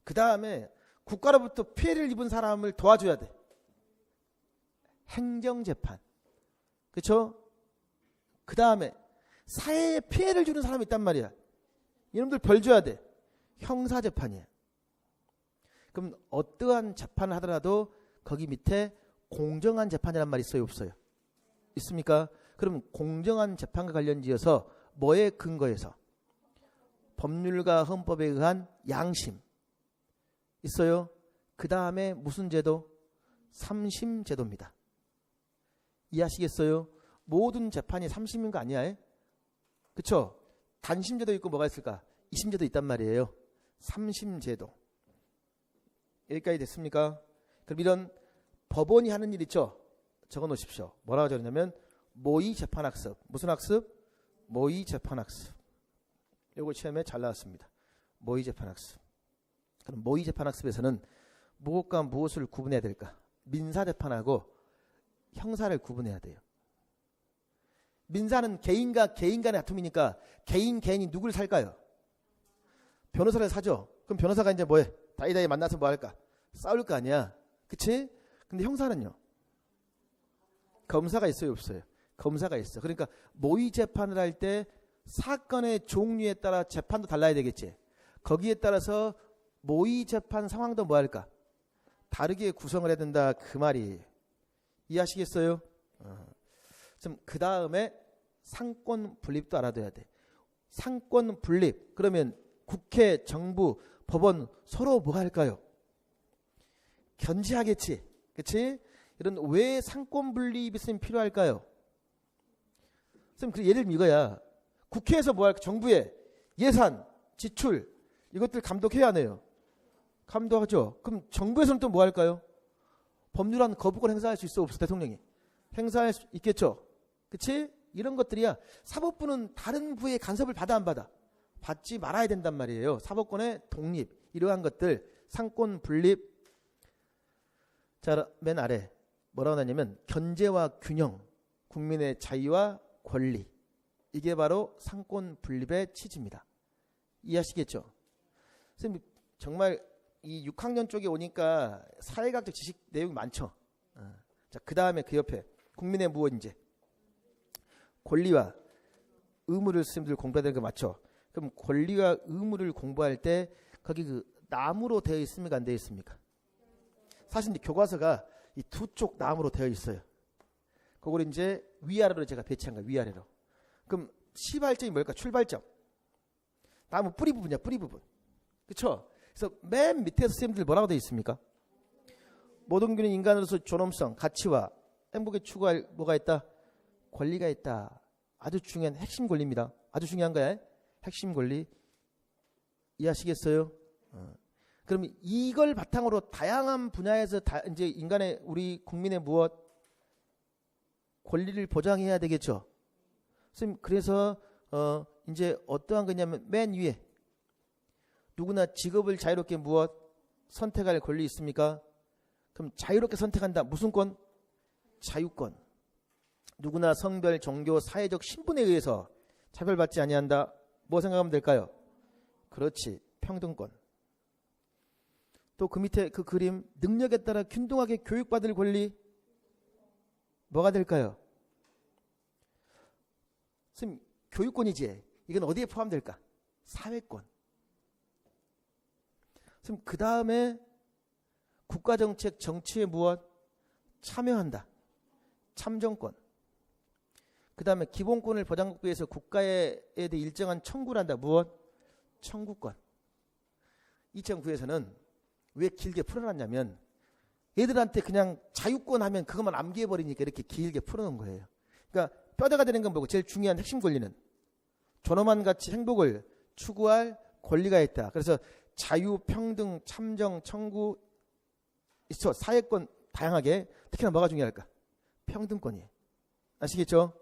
그 다음에 국가로부터 피해를 입은 사람을 도와줘야 돼. 행정재판. 그렇죠? 그 다음에 사회에 피해를 주는 사람이 있단 말이야. 이놈들 벌 줘야 돼. 형사재판이야. 그럼 어떠한 재판을 하더라도 거기 밑에 공정한 재판이라는 말이 있어요, 없어요? 있습니까? 그럼 공정한 재판과 관련지어서 뭐에 근거해서? 법률과 헌법에 의한 양심 있어요. 그 다음에 무슨 제도? 삼심제도입니다. 이해하시겠어요? 모든 재판이 삼심인 거 아니야? 그쵸? 단심제도 있고 뭐가 있을까? 이심제도 있단 말이에요. 삼심제도. 여기까지 됐습니까? 그럼 이런 법원이 하는 일 있죠? 적어 놓으십시오. 뭐라고 적었냐면 모의재판학습. 무슨 학습? 모의재판학습. 요거 시험에 잘 나왔습니다. 모의재판학습. 그럼 모의재판학습에서는 무엇과 무엇을 구분해야 될까? 민사재판하고 형사를 구분해야 돼요. 민사는 개인과 개인 간의 다툼이니까 개인이 누굴 살까요? 변호사를 사죠. 그럼 변호사가 이제 뭐해? 다이다이 만나서 뭐 할까? 싸울 거 아니야. 그치? 근데 형사는요? 검사가 있어요, 없어요? 검사가 있어. 그러니까 모의 재판을 할 때 사건의 종류에 따라 재판도 달라야 되겠지. 거기에 따라서 모의 재판 상황도 뭐 할까? 다르게 구성을 해야 된다. 그 말이. 이해하시겠어요? 그 다음에 상권 분립도 알아둬야 돼. 상권 분립. 그러면 국회, 정부, 법원 서로 뭐 할까요? 견제하겠지. 그치? 이런 왜 상권 분립이 있으면 필요할까요? 선생님, 그 예를 들면 이거야. 국회에서 뭐 할까? 정부의 예산, 지출 이것들 감독해야 하네요. 감독하죠. 그럼 정부에서는 또 뭐 할까요? 법률안 거부권 행사할 수 있어, 없어? 대통령이 행사할 수 있겠죠. 그치? 이런 것들이야. 사법부는 다른 부의 간섭을 받아 안 받아? 받지 말아야 된단 말이에요. 사법권의 독립, 이러한 것들, 상권 분립. 자, 맨 아래 뭐라고 나냐면 견제와 균형, 국민의 자유와 권리. 이게 바로 상권 분립의 취지입니다. 이해하시겠죠? 선생님, 정말 이 6학년 쪽에 오니까 사회학적 지식 내용이 많죠. 자, 그 다음에 그 옆에 국민의 무엇 이제 권리와 의무를 스님들 공부해야 되는 거 맞죠? 그럼 권리와 의무를 공부할 때 거기 그 나무로 되어 있습니까? 안 되어 있습니까? 사실 이제 교과서가 이 두 쪽 나무로 되어 있어요. 그걸 이제 위아래로 제가 배치한 거예요. 위아래로. 그럼 시발점이 뭘까? 출발점. 나무 뿌리 부분이야. 뿌리 부분. 그렇죠? 그래서 맨 밑에서 선생님들 뭐라고 되어 있습니까? 모든 균은 인간으로서 존엄성, 가치와 행복에 추구할 뭐가 있다? 권리가 있다. 아주 중요한 핵심 권리입니다. 아주 중요한 거야. 핵심 권리. 이해하시겠어요? 그럼 이걸 바탕으로 다양한 분야에서 이제 인간의 우리 국민의 무엇 권리를 보장해야 되겠죠. 선생님, 그래서 이제 어떠한 거냐면 맨 위에 누구나 직업을 자유롭게 무엇 선택할 권리 있습니까? 그럼 자유롭게 선택한다. 무슨 권? 자유권. 누구나 성별, 종교, 사회적 신분에 의해서 차별받지 아니한다. 뭐 생각하면 될까요? 그렇지. 평등권. 또 그 밑에 그 그림 능력에 따라 균등하게 교육받을 권리 뭐가 될까요? 선생님, 교육권이지. 이건 어디에 포함될까? 사회권. 선생님, 그 다음에 국가정책 정치에 무엇? 참여한다. 참정권. 그 다음에 기본권을 보장하기 위해서 국가에 대해 일정한 청구를 한다. 무엇? 청구권. 2009에서는 왜 길게 풀어놨냐면 애들한테 그냥 자유권 하면 그것만 암기해버리니까 이렇게 길게 풀어놓은 거예요. 그러니까 뼈대가 되는 건 뭐고 제일 중요한 핵심 권리는 존엄한 가치 행복을 추구할 권리가 있다. 그래서 자유, 평등, 참정, 청구 있어. 사회권 다양하게. 특히나 뭐가 중요할까? 평등권이에요. 아시겠죠?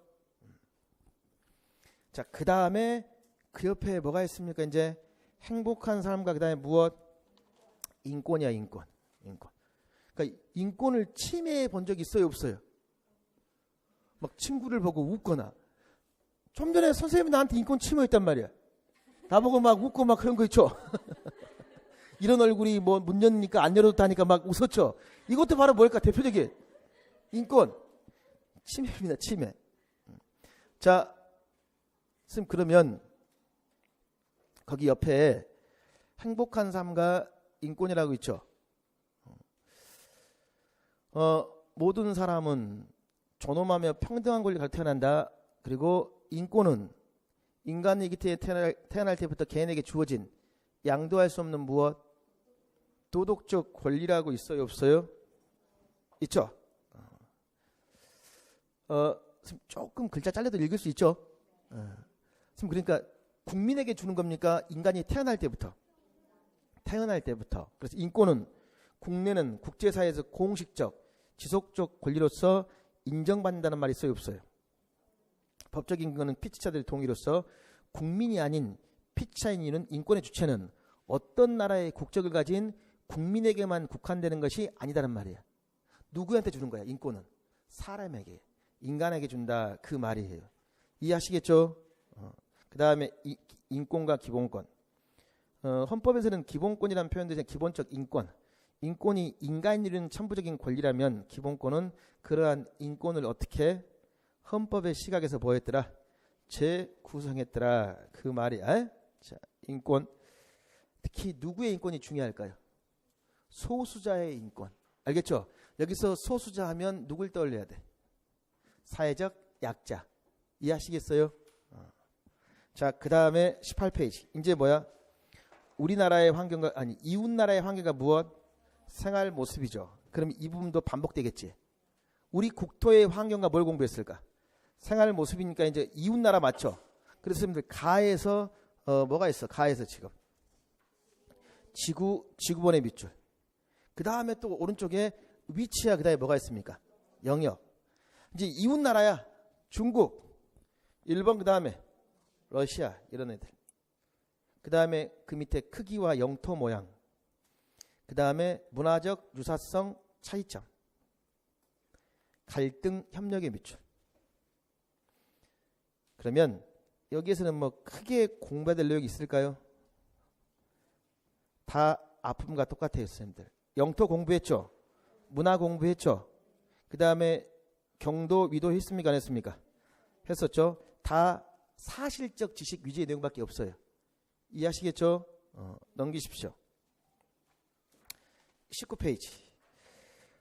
자, 그 다음에 그 옆에 뭐가 있습니까? 이제 행복한 삶과 그 다음에 무엇? 인권이야, 인권. 그러니까 인권을 침해해 본 적 있어요, 없어요? 막 친구를 보고 웃거나. 좀 전에 선생님이 나한테 인권 침해했단 말이야. 나보고 막 웃고 막 그런 거 있죠. 이런 얼굴이 뭐 문 열니까 안 열어도 하니까 막 웃었죠. 이것도 바로 뭘까? 대표적인 인권 침해입니다. 침해. 자, 선생님 그러면 거기 옆에 행복한 삶과 인권이라고 있죠. 모든 사람은 존엄하며 평등한 권리를 가지고 태어난다. 그리고 인권은 인간이 곁에 태어날 때부터 개인에게 주어진 양도할 수 없는 무엇? 도덕적 권리라고 있어요? 없어요? 있죠? 조금 글자 잘라도 읽을 수 있죠? 그러니까 국민에게 주는 겁니까? 인간이 태어날 때부터. 태어날 때부터. 그래서 인권은 국내는 국제사회에서 공식적, 지속적 권리로서 인정받는다는 말이 있어요? 없어요? 법적 인권은 피치자들의 동의로서 국민이 아닌 피치자인은 인권의 주체는 어떤 나라의 국적을 가진 국민에게만 국한되는 것이 아니다는 말이에요. 누구한테 주는 거야? 인권은 사람에게, 인간에게 준다 그 말이에요. 이해하시겠죠? 그 다음에 인권과 기본권. 헌법에서는 기본권이라는 표현도 있지만 기본적 인권. 인권이 인간이 이루는 천부적인 권리라면 기본권은 그러한 인권을 어떻게 헌법의 시각에서 보였더라? 재구성했더라 그 말이야. 자, 인권. 특히 누구의 인권이 중요할까요? 소수자의 인권. 알겠죠? 여기서 소수자 하면 누굴 떠올려야 돼? 사회적 약자. 이해하시겠어요? 자, 그 다음에 18페이지. 이제 뭐야? 우리나라의 환경과, 아니, 이웃나라의 환경과 무엇? 생활 모습이죠. 그럼 이 부분도 반복되겠지. 우리 국토의 환경과 뭘 공부했을까? 생활 모습이니까 이제 이웃나라 맞죠? 그래서 여러분들 가에서 뭐가 있어? 가에서 지금 지구본의 밑줄. 그 다음에 또 오른쪽에 위치야. 그 다음에 뭐가 있습니까? 영역. 이제 이웃나라야. 중국, 일본, 그 다음에 러시아 이런 애들. 그 다음에 그 밑에 크기와 영토 모양. 그 다음에 문화적 유사성 차이점. 갈등 협력의 밑줄. 그러면 여기에서는 뭐 크게 공부해야 될 내용이 있을까요? 다 아픔과 똑같아요, 선생님들. 영토 공부했죠? 문화 공부했죠? 그 다음에 경도, 위도 했습니까? 안 했습니까? 했었죠? 다 사실적 지식 위주의 내용밖에 없어요. 이해하시겠죠? 넘기십시오. 19페이지.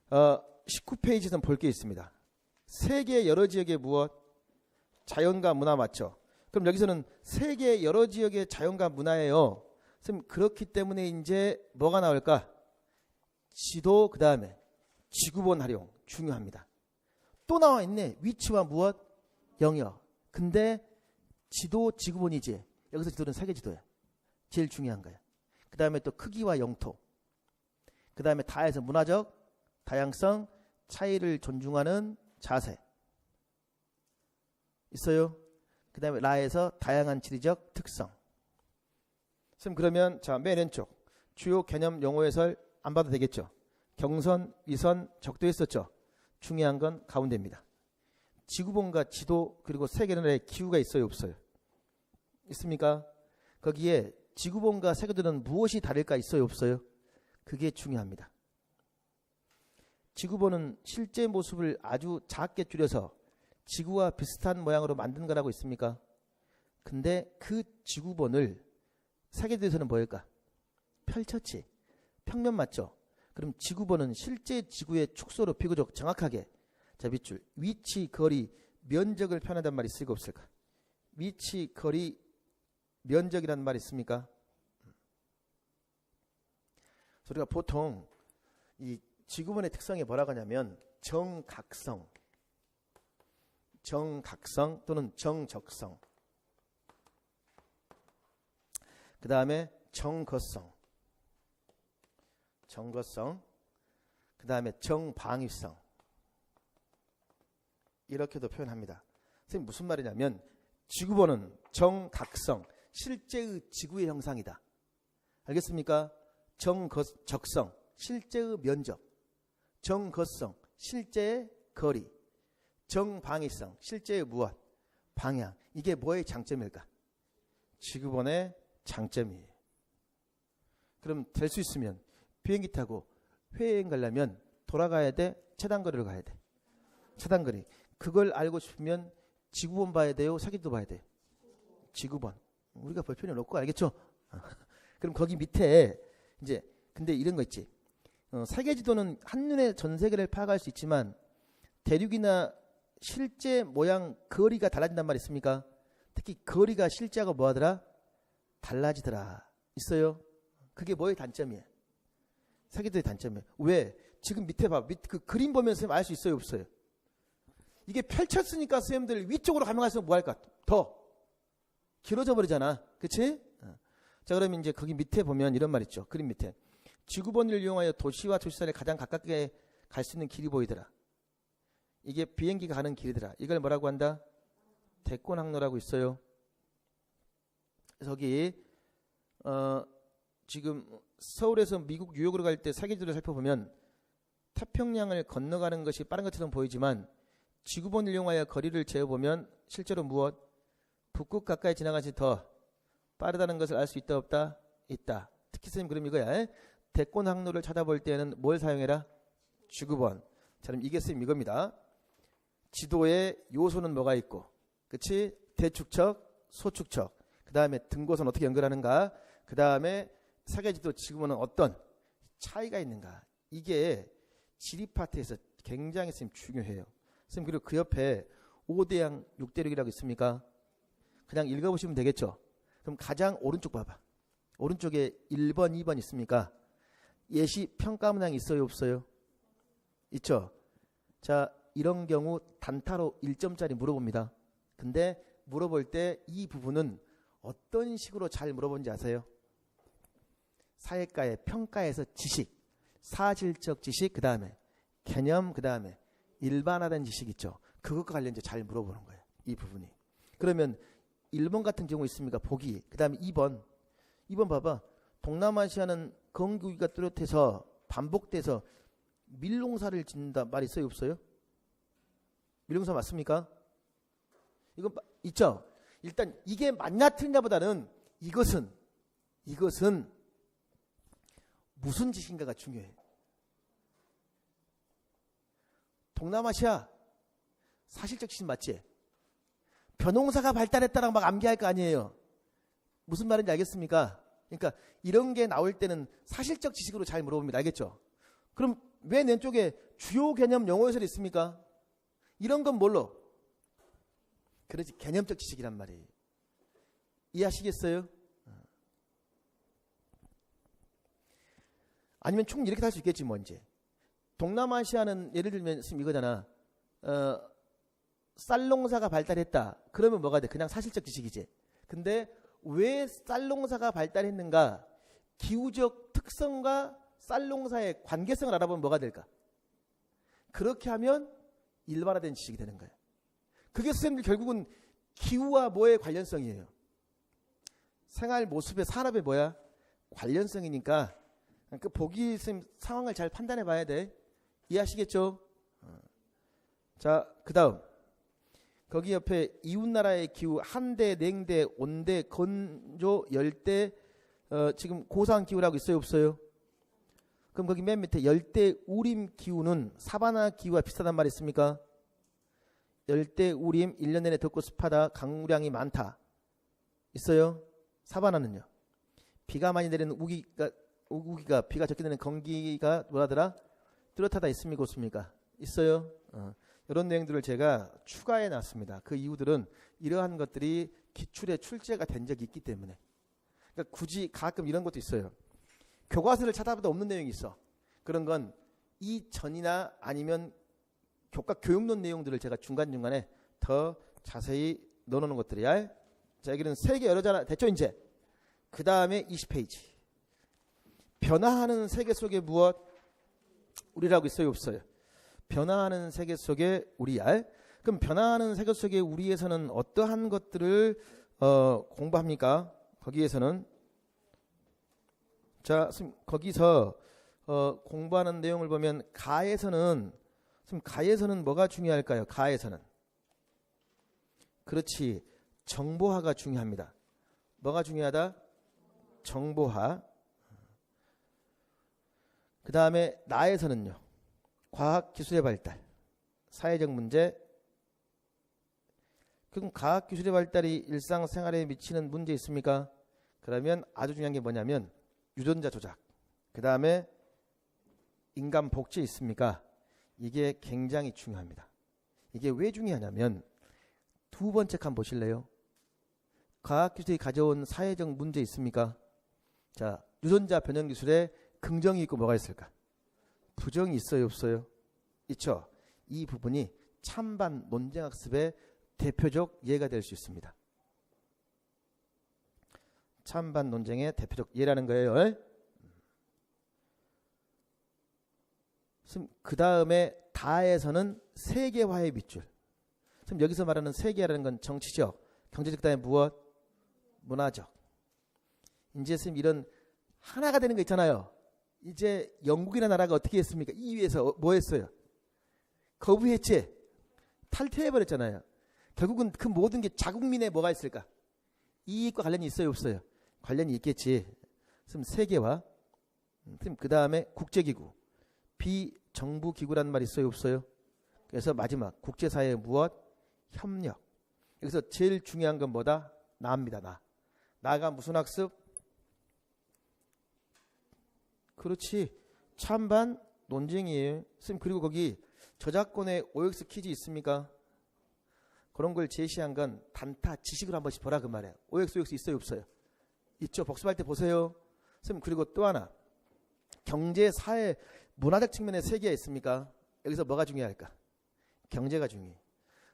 19페이지에서는 볼 게 있습니다. 세계 여러 지역의 무엇? 자연과 문화 맞죠? 그럼 여기서는 세계 여러 지역의 자연과 문화예요. 선생님, 그렇기 때문에 이제 뭐가 나올까? 지도, 그 다음에 지구본 활용 중요합니다. 또 나와 있네. 위치와 무엇? 영역. 근데 지도, 지구본이지. 여기서 지도는 세계 지도야. 제일 중요한 거야. 그 다음에 또 크기와 영토. 그 다음에 다에서 문화적 다양성, 차이를 존중하는 자세. 있어요? 그 다음에 라에서 다양한 지리적 특성. 선생님 그러면 자, 맨 왼쪽 주요 개념 용어 해설 안 봐도 되겠죠? 경선, 위선, 적도 했었죠? 중요한 건 가운데입니다. 지구본과 지도 그리고 세계의 기후가 있어요? 없어요? 있습니까? 거기에 지구본과 세계도는 무엇이 다를까? 있어요? 없어요? 그게 중요합니다. 지구본은 실제 모습을 아주 작게 줄여서 지구와 비슷한 모양으로 만든 거라고 있습니까? 근데 그 지구본을 세계도에서는 뭐일까? 펼쳤지. 평면 맞죠? 그럼 지구본은 실제 지구의 축소로 비교적 정확하게 자 밑줄 위치, 거리, 면적을 표현한다는 말이 있을까 없을까? 위치, 거리, 면적이라는 말이 있습니까? 우리가 보통 이 지구본의 특성이 뭐라고 하냐면 정각성 또는 정적성, 그 다음에 정거성, 그 다음에 정방위성 이렇게도 표현합니다. 선생님 무슨 말이냐면 지구본은 정각성, 실제의 지구의 형상이다. 알겠습니까? 정적성, 실제의 면적, 정거성, 실제의 거리, 정방위성, 실제의 무엇? 방향. 이게 뭐의 장점일까? 지구본의 장점이에요. 그럼 될 수 있으면 비행기 타고 해외여행 가려면 돌아가야 돼? 최단거리로 가야 돼? 최단거리. 그걸 알고 싶으면 지구본 봐야 돼요? 사기지도 봐야 돼요? 지구본. 우리가 볼펜을 놓고 알겠죠? 그럼 거기 밑에 이제 근데 이런 거 있지. 세계지도는 한눈에 전 세계를 파악할 수 있지만 대륙이나 실제 모양 거리가 달라진단 말 있습니까? 특히 거리가 실제하고 뭐하더라? 달라지더라. 있어요? 그게 뭐의 단점이에요? 세계지도의 단점이에요. 왜? 지금 밑에 봐. 그 그림 보면서 알 수 있어요? 없어요? 이게 펼쳤으니까 선생님들 위쪽으로 가면 갈수록 뭐 할까? 더 길어져 버리잖아. 그치? 자, 그러면 이제 거기 밑에 보면 이런 말 있죠. 그림 밑에. 지구본을 이용하여 도시와 도시 사이에 가장 가깝게 갈 수 있는 길이 보이더라. 이게 비행기가 가는 길이더라. 이걸 뭐라고 한다? 대권항로라고 있어요. 그래서 거기 지금 서울에서 미국 뉴욕으로 갈 때 사계지도를 살펴보면 태평양을 건너가는 것이 빠른 것처럼 보이지만 지구본을 이용하여 거리를 재어보면 실제로 무엇? 북극 가까이 지나가시 더 빠르다는 것을 알 수 있다 없다? 있다. 특히 선생님 그럼 이거야. 대권 항로를 찾아볼 때는 뭘 사용해라? 지구본. 자, 그럼 이게 선생님 이겁니다. 지도에 요소는 뭐가 있고, 그치? 대축척, 소축척. 그 다음에 등고선 어떻게 연결하는가? 그 다음에 사계지도 지구본은 어떤 차이가 있는가? 이게 지리 파트에서 굉장히 선생님 중요해요. 선생님 그리고 그 옆에 5대양 6대륙이라고 있습니까? 그냥 읽어보시면 되겠죠? 그럼 가장 오른쪽 봐봐. 오른쪽에 1번, 2번 있습니까? 예시 평가 문항이 있어요, 없어요? 있죠? 자, 이런 경우 단타로 1점짜리 물어봅니다. 근데 물어볼 때 이 부분은 어떤 식으로 잘 물어본지 아세요? 사회과의 평가에서 지식, 사실적 지식, 그 다음에 개념, 그 다음에 일반화된 지식 있죠? 그것과 관련해서 잘 물어보는 거예요. 이 부분이. 그러면 1번 같은 경우 있습니까? 보기. 그 다음에 2번. 2번 봐봐. 동남아시아는 건기가 뚜렷해서 반복돼서 밀농사를 짓는다 말 있어요? 없어요? 밀농사 맞습니까? 이거 있죠? 일단 이게 맞냐 틀리냐 보다는 이것은 무슨 지식인가가 중요해. 동남아시아 사실적 지식 맞지? 벼농사가 발달했다라고 막 암기할 거 아니에요. 무슨 말인지 알겠습니까? 그러니까 이런 게 나올 때는 사실적 지식으로 잘 물어봅니다. 알겠죠? 그럼 왜 왼쪽에 주요 개념 영어 해설이 있습니까? 이런 건 뭘로? 그렇지, 개념적 지식이란 말이에요. 이해하시겠어요? 아니면 총 이렇게 할 수 있겠지 뭐 이제. 동남아시아는 예를 들면 지금 이거잖아. 쌀농사가 발달했다. 그러면 뭐가 돼? 그냥 사실적 지식이지. 근데 왜 쌀농사가 발달했는가? 기후적 특성과 쌀농사의 관계성을 알아보면 뭐가 될까? 그렇게 하면 일반화된 지식이 되는 거예요. 그게 선생님들 결국은 기후와 뭐의 관련성이에요? 생활 모습의 산업의 뭐야? 관련성이니까 그 보기 선생님 상황을 잘 판단해 봐야 돼. 이해하시겠죠? 자, 그 다음 거기 옆에 이웃나라의 기후 한대, 냉대, 온대, 건조, 열대 지금 고산 기후라고 있어요? 없어요? 그럼 거기 맨 밑에 열대 우림 기후는 사바나 기후와 비슷하단 말이 있습니까? 열대 우림 1년 내내 덥고 습하다. 강우량이 많다. 있어요? 사바나는요? 비가 많이 내리는 우기가 비가 적게 내리는 건기가 뭐라더라? 뚜렷하다. 있습니까? 없습니까? 있어요? 이런 내용들을 제가 추가해 놨습니다. 그 이유들은 이러한 것들이 기출에 출제가 된 적이 있기 때문에. 그러니까 굳이 가끔 이런 것도 있어요. 교과서를 찾아봐도 없는 내용이 있어. 그런 건 이전이나 아니면 교육론 내용들을 제가 중간중간에 더 자세히 넣어놓는 것들이야. 자, 여기는 세계 여러잖아. 됐죠 이제? 그 다음에 20페이지. 변화하는 세계 속에 무엇? 우리라고 있어요? 없어요? 변화하는 세계 속에 우리야. 그럼 변화하는 세계 속에 우리에서는 어떠한 것들을 공부합니까? 거기에서는 자, 거기서 공부하는 내용을 보면 가에서는 뭐가 중요할까요? 가에서는 그렇지, 정보화가 중요합니다. 뭐가 중요하다? 정보화. 그 다음에 나에서는요. 과학기술의 발달, 사회적 문제. 그럼 과학기술의 발달이 일상생활에 미치는 문제 있습니까? 그러면 아주 중요한 게 뭐냐면 유전자 조작. 그 다음에 인간 복지 있습니까? 이게 굉장히 중요합니다. 이게 왜 중요하냐면 두 번째 칸 보실래요? 과학기술이 가져온 사회적 문제 있습니까? 자, 유전자 변형 기술에 긍정이 있고 뭐가 있을까? 부정이 있어요, 없어요? 있죠. 이 부분이 찬반 논쟁학습의 대표적 예가 될 수 있습니다. 찬반 논쟁의 대표적 예라는 거예요. 그 다음에 다에서는 세계화의 밑줄. 지금 여기서 말하는 세계라는 건 정치적, 경제적, 그다음에 무엇? 문화적. 이제 지금 이런 하나가 되는 거 있잖아요. 이제 영국이라는 나라가 어떻게 했습니까? 이 위에서 뭐 했어요? 거부했지. 탈퇴해버렸잖아요. 결국은 그 모든 게 자국민의 뭐가 있을까? 이익과 관련이 있어요, 없어요? 관련이 있겠지. 그럼 세계화. 그 다음에 국제기구. 비정부기구라는 말 있어요, 없어요? 그래서 마지막 국제사회의 무엇? 협력. 여기서 제일 중요한 건 뭐다? 나입니다. 나. 나가 무슨 학습? 그렇지. 찬반 논쟁이에요. 선생님, 그리고 거기 저작권의 OX 퀴즈 있습니까? 그런 걸 제시한 건 단타 지식으로 한 번씩 보라 그 말이에요. OX 있어요, 없어요? 있죠. 복습할 때 보세요. 선생님, 그리고 또 하나. 경제, 사회, 문화적 측면의 세계가 있습니까? 여기서 뭐가 중요할까? 경제가 중요해.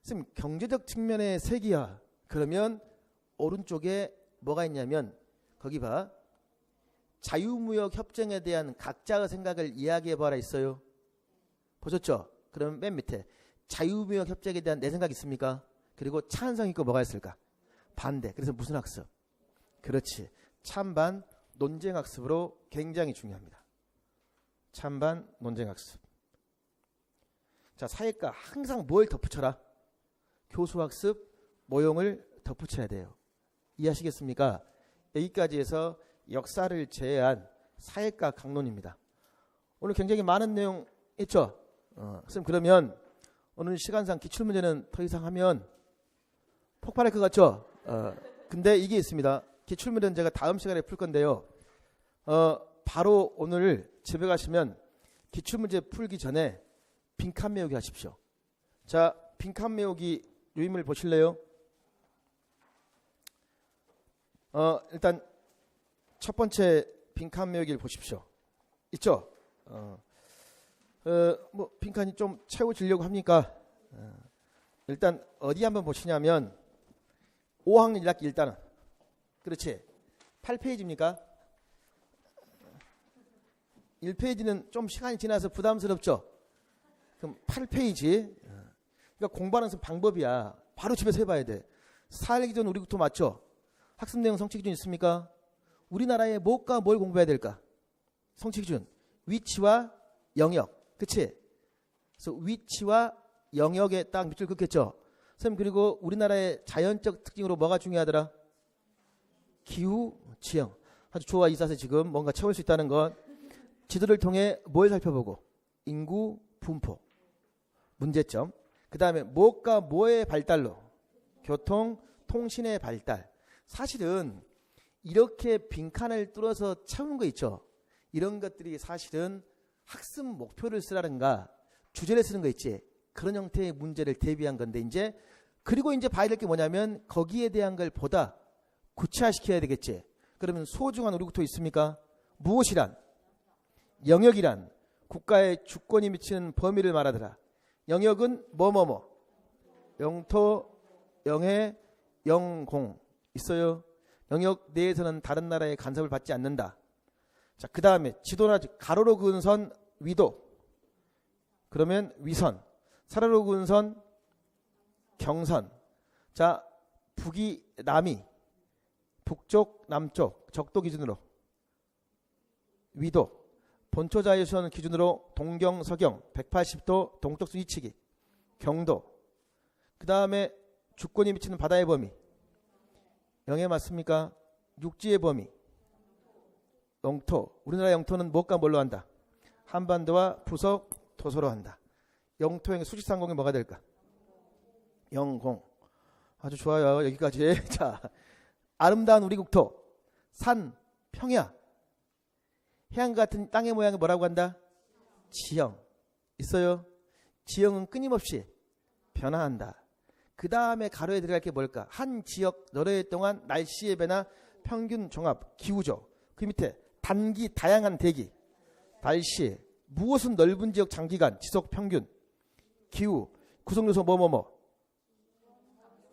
선생님, 경제적 측면의 세계야. 그러면 오른쪽에 뭐가 있냐면 거기 봐. 자유무역 협정에 대한 각자의 생각을 이야기해봐라 있어요. 보셨죠? 그럼 맨 밑에 자유무역 협정에 대한 내 생각 있습니까? 그리고 찬성 있고 뭐가 있을까? 반대. 그래서 무슨 학습? 그렇지. 찬반 논쟁학습으로 굉장히 중요합니다. 찬반 논쟁학습. 자, 사회과 항상 뭘 덧붙여라? 교수학습 모형을 덧붙여야 돼요. 이해하시겠습니까? 여기까지 해서 역사를 제외한 사회과 강론입니다. 오늘 굉장히 많은 내용 있죠? 선생님, 그러면 오늘 시간상 기출문제는 더 이상 하면 폭발할 것 같죠? 근데 이게 있습니다. 기출문제는 제가 다음 시간에 풀 건데요. 바로 오늘 집에 가시면 기출문제 풀기 전에 빈칸 메우기 하십시오. 자, 빈칸 메우기 유인물 보실래요? 일단 첫 번째 빈칸 메우기를 보십시오. 있죠? 뭐 빈칸이 좀 채워지려고 합니까? 일단 어디 한번 보시냐면 5학년 1학기 일단은 그렇지. 8페이지입니까? 1페이지는 좀 시간이 지나서 부담스럽죠? 그럼 8페이지. 그러니까 공부하는 방법이야. 바로 집에서 해봐야 돼. 사회기준 우리부터 맞죠? 학습 내용 성취기준 있습니까? 우리나라에 뭐가 뭘 공부해야 될까? 성취기준. 위치와 영역. 그치? 그래서 위치와 영역에 딱 밑줄 긋겠죠? 선생님, 그리고 우리나라의 자연적 특징으로 뭐가 중요하더라? 기후, 지형. 아주 좋아, 이사세 지금 뭔가 채울 수 있다는 것. 지도를 통해 뭘 살펴보고? 인구, 분포. 문제점. 그 다음에 뭐가 뭐의 발달로? 교통, 통신의 발달. 사실은 이렇게 빈칸을 뚫어서 채우는 거 있죠. 이런 것들이 사실은 학습 목표를 쓰라든가 주제를 쓰는 거 있지. 그런 형태의 문제를 대비한 건데 이제 그리고 이제 봐야 될 게 뭐냐면 거기에 대한 걸 보다 구체화시켜야 되겠지. 그러면 소중한 우리국토 있습니까? 무엇이란? 영역이란 국가의 주권이 미치는 범위를 말하더라. 영역은 뭐뭐뭐. 영토, 영해, 영공 있어요. 영역 내에서는 다른 나라의 간섭을 받지 않는다. 자, 그 다음에 지도나 가로로 그은 선 위도. 그러면 위선. 세로로 그은 선 경선. 자, 북이 남이. 북쪽 남쪽 적도 기준으로 위도. 본초 자유선 기준으로 동경 서경 180도 동쪽 순위치기 경도. 그 다음에 주권이 미치는 바다의 범위 영해 맞습니까? 육지의 범위 영토. 우리나라 영토는 무엇과 뭘로 한다? 한반도와 부속 도서로 한다. 영토행의 수직상공이 뭐가 될까? 영공. 아주 좋아요. 여기까지. 자, 아름다운 우리 국토. 산, 평야. 해안 같은 땅의 모양을 뭐라고 한다? 지형. 있어요? 지형은 끊임없이 변화한다. 그 다음에 가로에 들어갈 게 뭘까? 한 지역 여러 해 동안 날씨의 변화, 평균 종합, 기후죠. 그 밑에 단기, 다양한 대기, 날씨, 무엇은 넓은 지역 장기간, 지속 평균, 기후, 구성요소 뭐뭐뭐,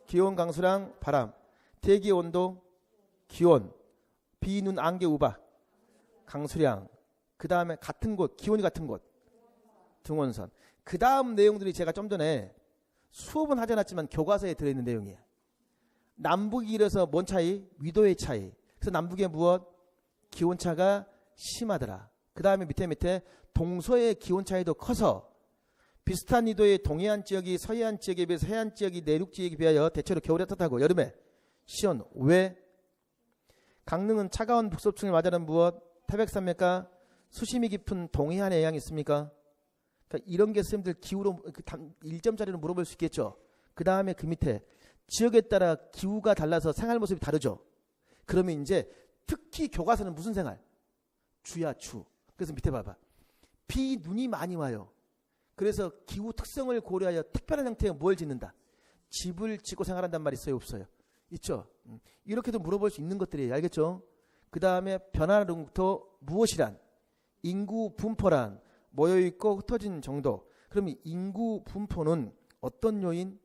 기온, 강수량, 바람, 대기 온도, 기온, 비, 눈, 안개, 우박, 강수량, 그 다음에 같은 곳, 기온이 같은 곳, 등원선. 그 다음 내용들이 제가 좀 전에 수업은 하지 않았지만 교과서에 들어있는 내용이에요. 남북이 이래서 뭔 차이? 위도의 차이. 그래서 남북의 무엇? 기온차가 심하더라. 그 다음에 밑에 동서의 기온차이도 커서 비슷한 위도의 동해안 지역이 서해안 지역에 비해서 해안 지역이 내륙 지역에 비하여 대체로 겨울에 따뜻하고 여름에 시원. 왜? 강릉은 차가운 북서층을 맞이하는 무엇? 태백산맥과 수심이 깊은 동해안에 영향이 있습니까? 그러니까 이런 게 선생님들 기후로 1점짜리로 물어볼 수 있겠죠. 그 다음에 그 밑에 지역에 따라 기후가 달라서 생활 모습이 다르죠. 그러면 이제 특히 교과서는 무슨 생활? 주야 주. 그래서 밑에 봐봐. 비, 눈이 많이 와요. 그래서 기후 특성을 고려하여 특별한 형태의 뭘 짓는다? 집을 짓고 생활한단 말이 있어요? 없어요? 있죠. 이렇게도 물어볼 수 있는 것들이에요. 알겠죠? 그 다음에 변화하는 국토 무엇이란? 인구 분포란? 모여있고 흩어진 정도. 그럼 인구 분포는 어떤 요인?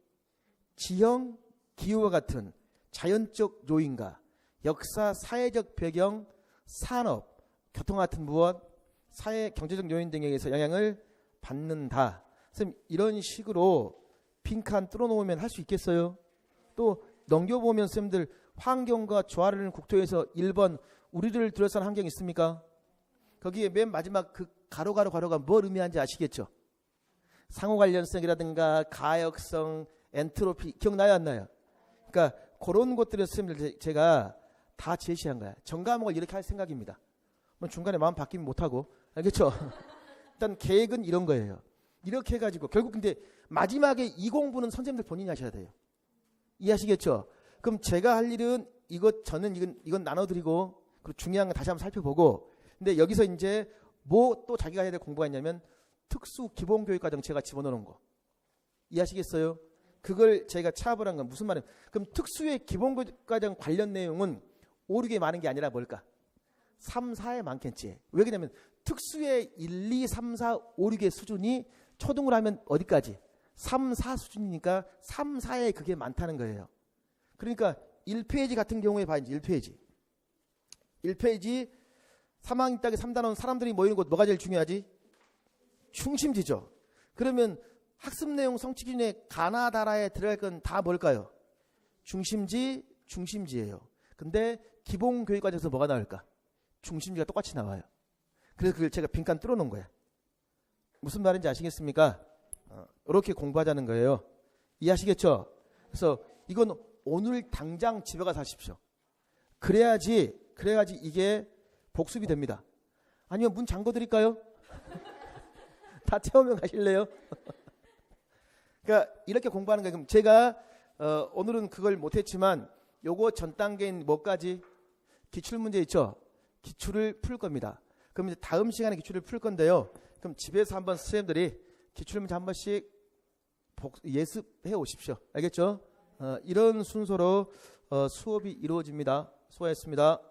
지형, 기후와 같은 자연적 요인과 역사, 사회적 배경, 산업, 교통 같은 무엇, 사회, 경제적 요인 등에 의해서 영향을 받는다. 선생님 이런 식으로 빈칸 뚫어놓으면 할 수 있겠어요? 또 넘겨보면 선생님들 환경과 조화를 국토에서 1번 우리들을 둘러싼 환경이 있습니까? 거기에 맨 마지막 그 가로가 뭘 의미하는지 아시겠죠? 상호관련성이라든가 가역성, 엔트로피 기억나요 안 나요? 그러니까 그런 것들을 선생님들 제가 다 제시한 거야. 전과목을 이렇게 할 생각입니다. 중간에 마음 바뀌면 못하고 알겠죠? 일단 계획은 이런 거예요. 이렇게 해가지고 결국 근데 마지막에 이 공부는 선생님들 본인이 하셔야 돼요. 이해하시겠죠? 그럼 제가 할 일은 저는 이건 나눠드리고 그리고 중요한 거 다시 한번 살펴보고 근데 여기서 이제 뭐 또 자기가 해야 될 공부가 있냐면 특수 기본교육과정 제가 집어넣는 거. 이해하시겠어요? 그걸 저희가 차압을 한 건 무슨 말이에요? 그럼 특수의 기본교육과정 관련 내용은 5, 6에 많은 게 아니라 뭘까? 3, 4에 많겠지. 왜 그러냐면 특수의 1, 2, 3, 4, 5, 6의 수준이 초등으로 하면 어디까지? 3, 4 수준이니까 3, 4에 그게 많다는 거예요. 그러니까 1페이지 같은 경우에 봐. 이제 1페이지. 1페이지 3학년 딱에 3단원 사람들이 모이는 곳 뭐가 제일 중요하지? 중심지죠. 그러면 학습 내용 성취 기준에 가나다라에 들어갈 건 다 뭘까요? 중심지예요. 근데 기본교육과정에서 뭐가 나올까? 중심지가 똑같이 나와요. 그래서 그걸 제가 빈칸 뚫어놓은 거야. 무슨 말인지 아시겠습니까? 이렇게 공부하자는 거예요. 이해하시겠죠? 그래서 이건 오늘 당장 집에 가서 하십시오. 그래야지 이게 복습이 됩니다. 아니면 문 잠궈 드릴까요? 다 태우면 가실래요? 그러니까 이렇게 공부하는 거예요. 그럼 제가 오늘은 그걸 못했지만 요거 전 단계인 뭐까지? 기출문제 있죠? 기출을 풀 겁니다. 그럼 이제 다음 시간에 기출을 풀 건데요. 그럼 집에서 한번 선생님들이 기출문제 한 번씩 예습해 오십시오. 알겠죠? 이런 순서로 수업이 이루어집니다. 수고하셨습니다.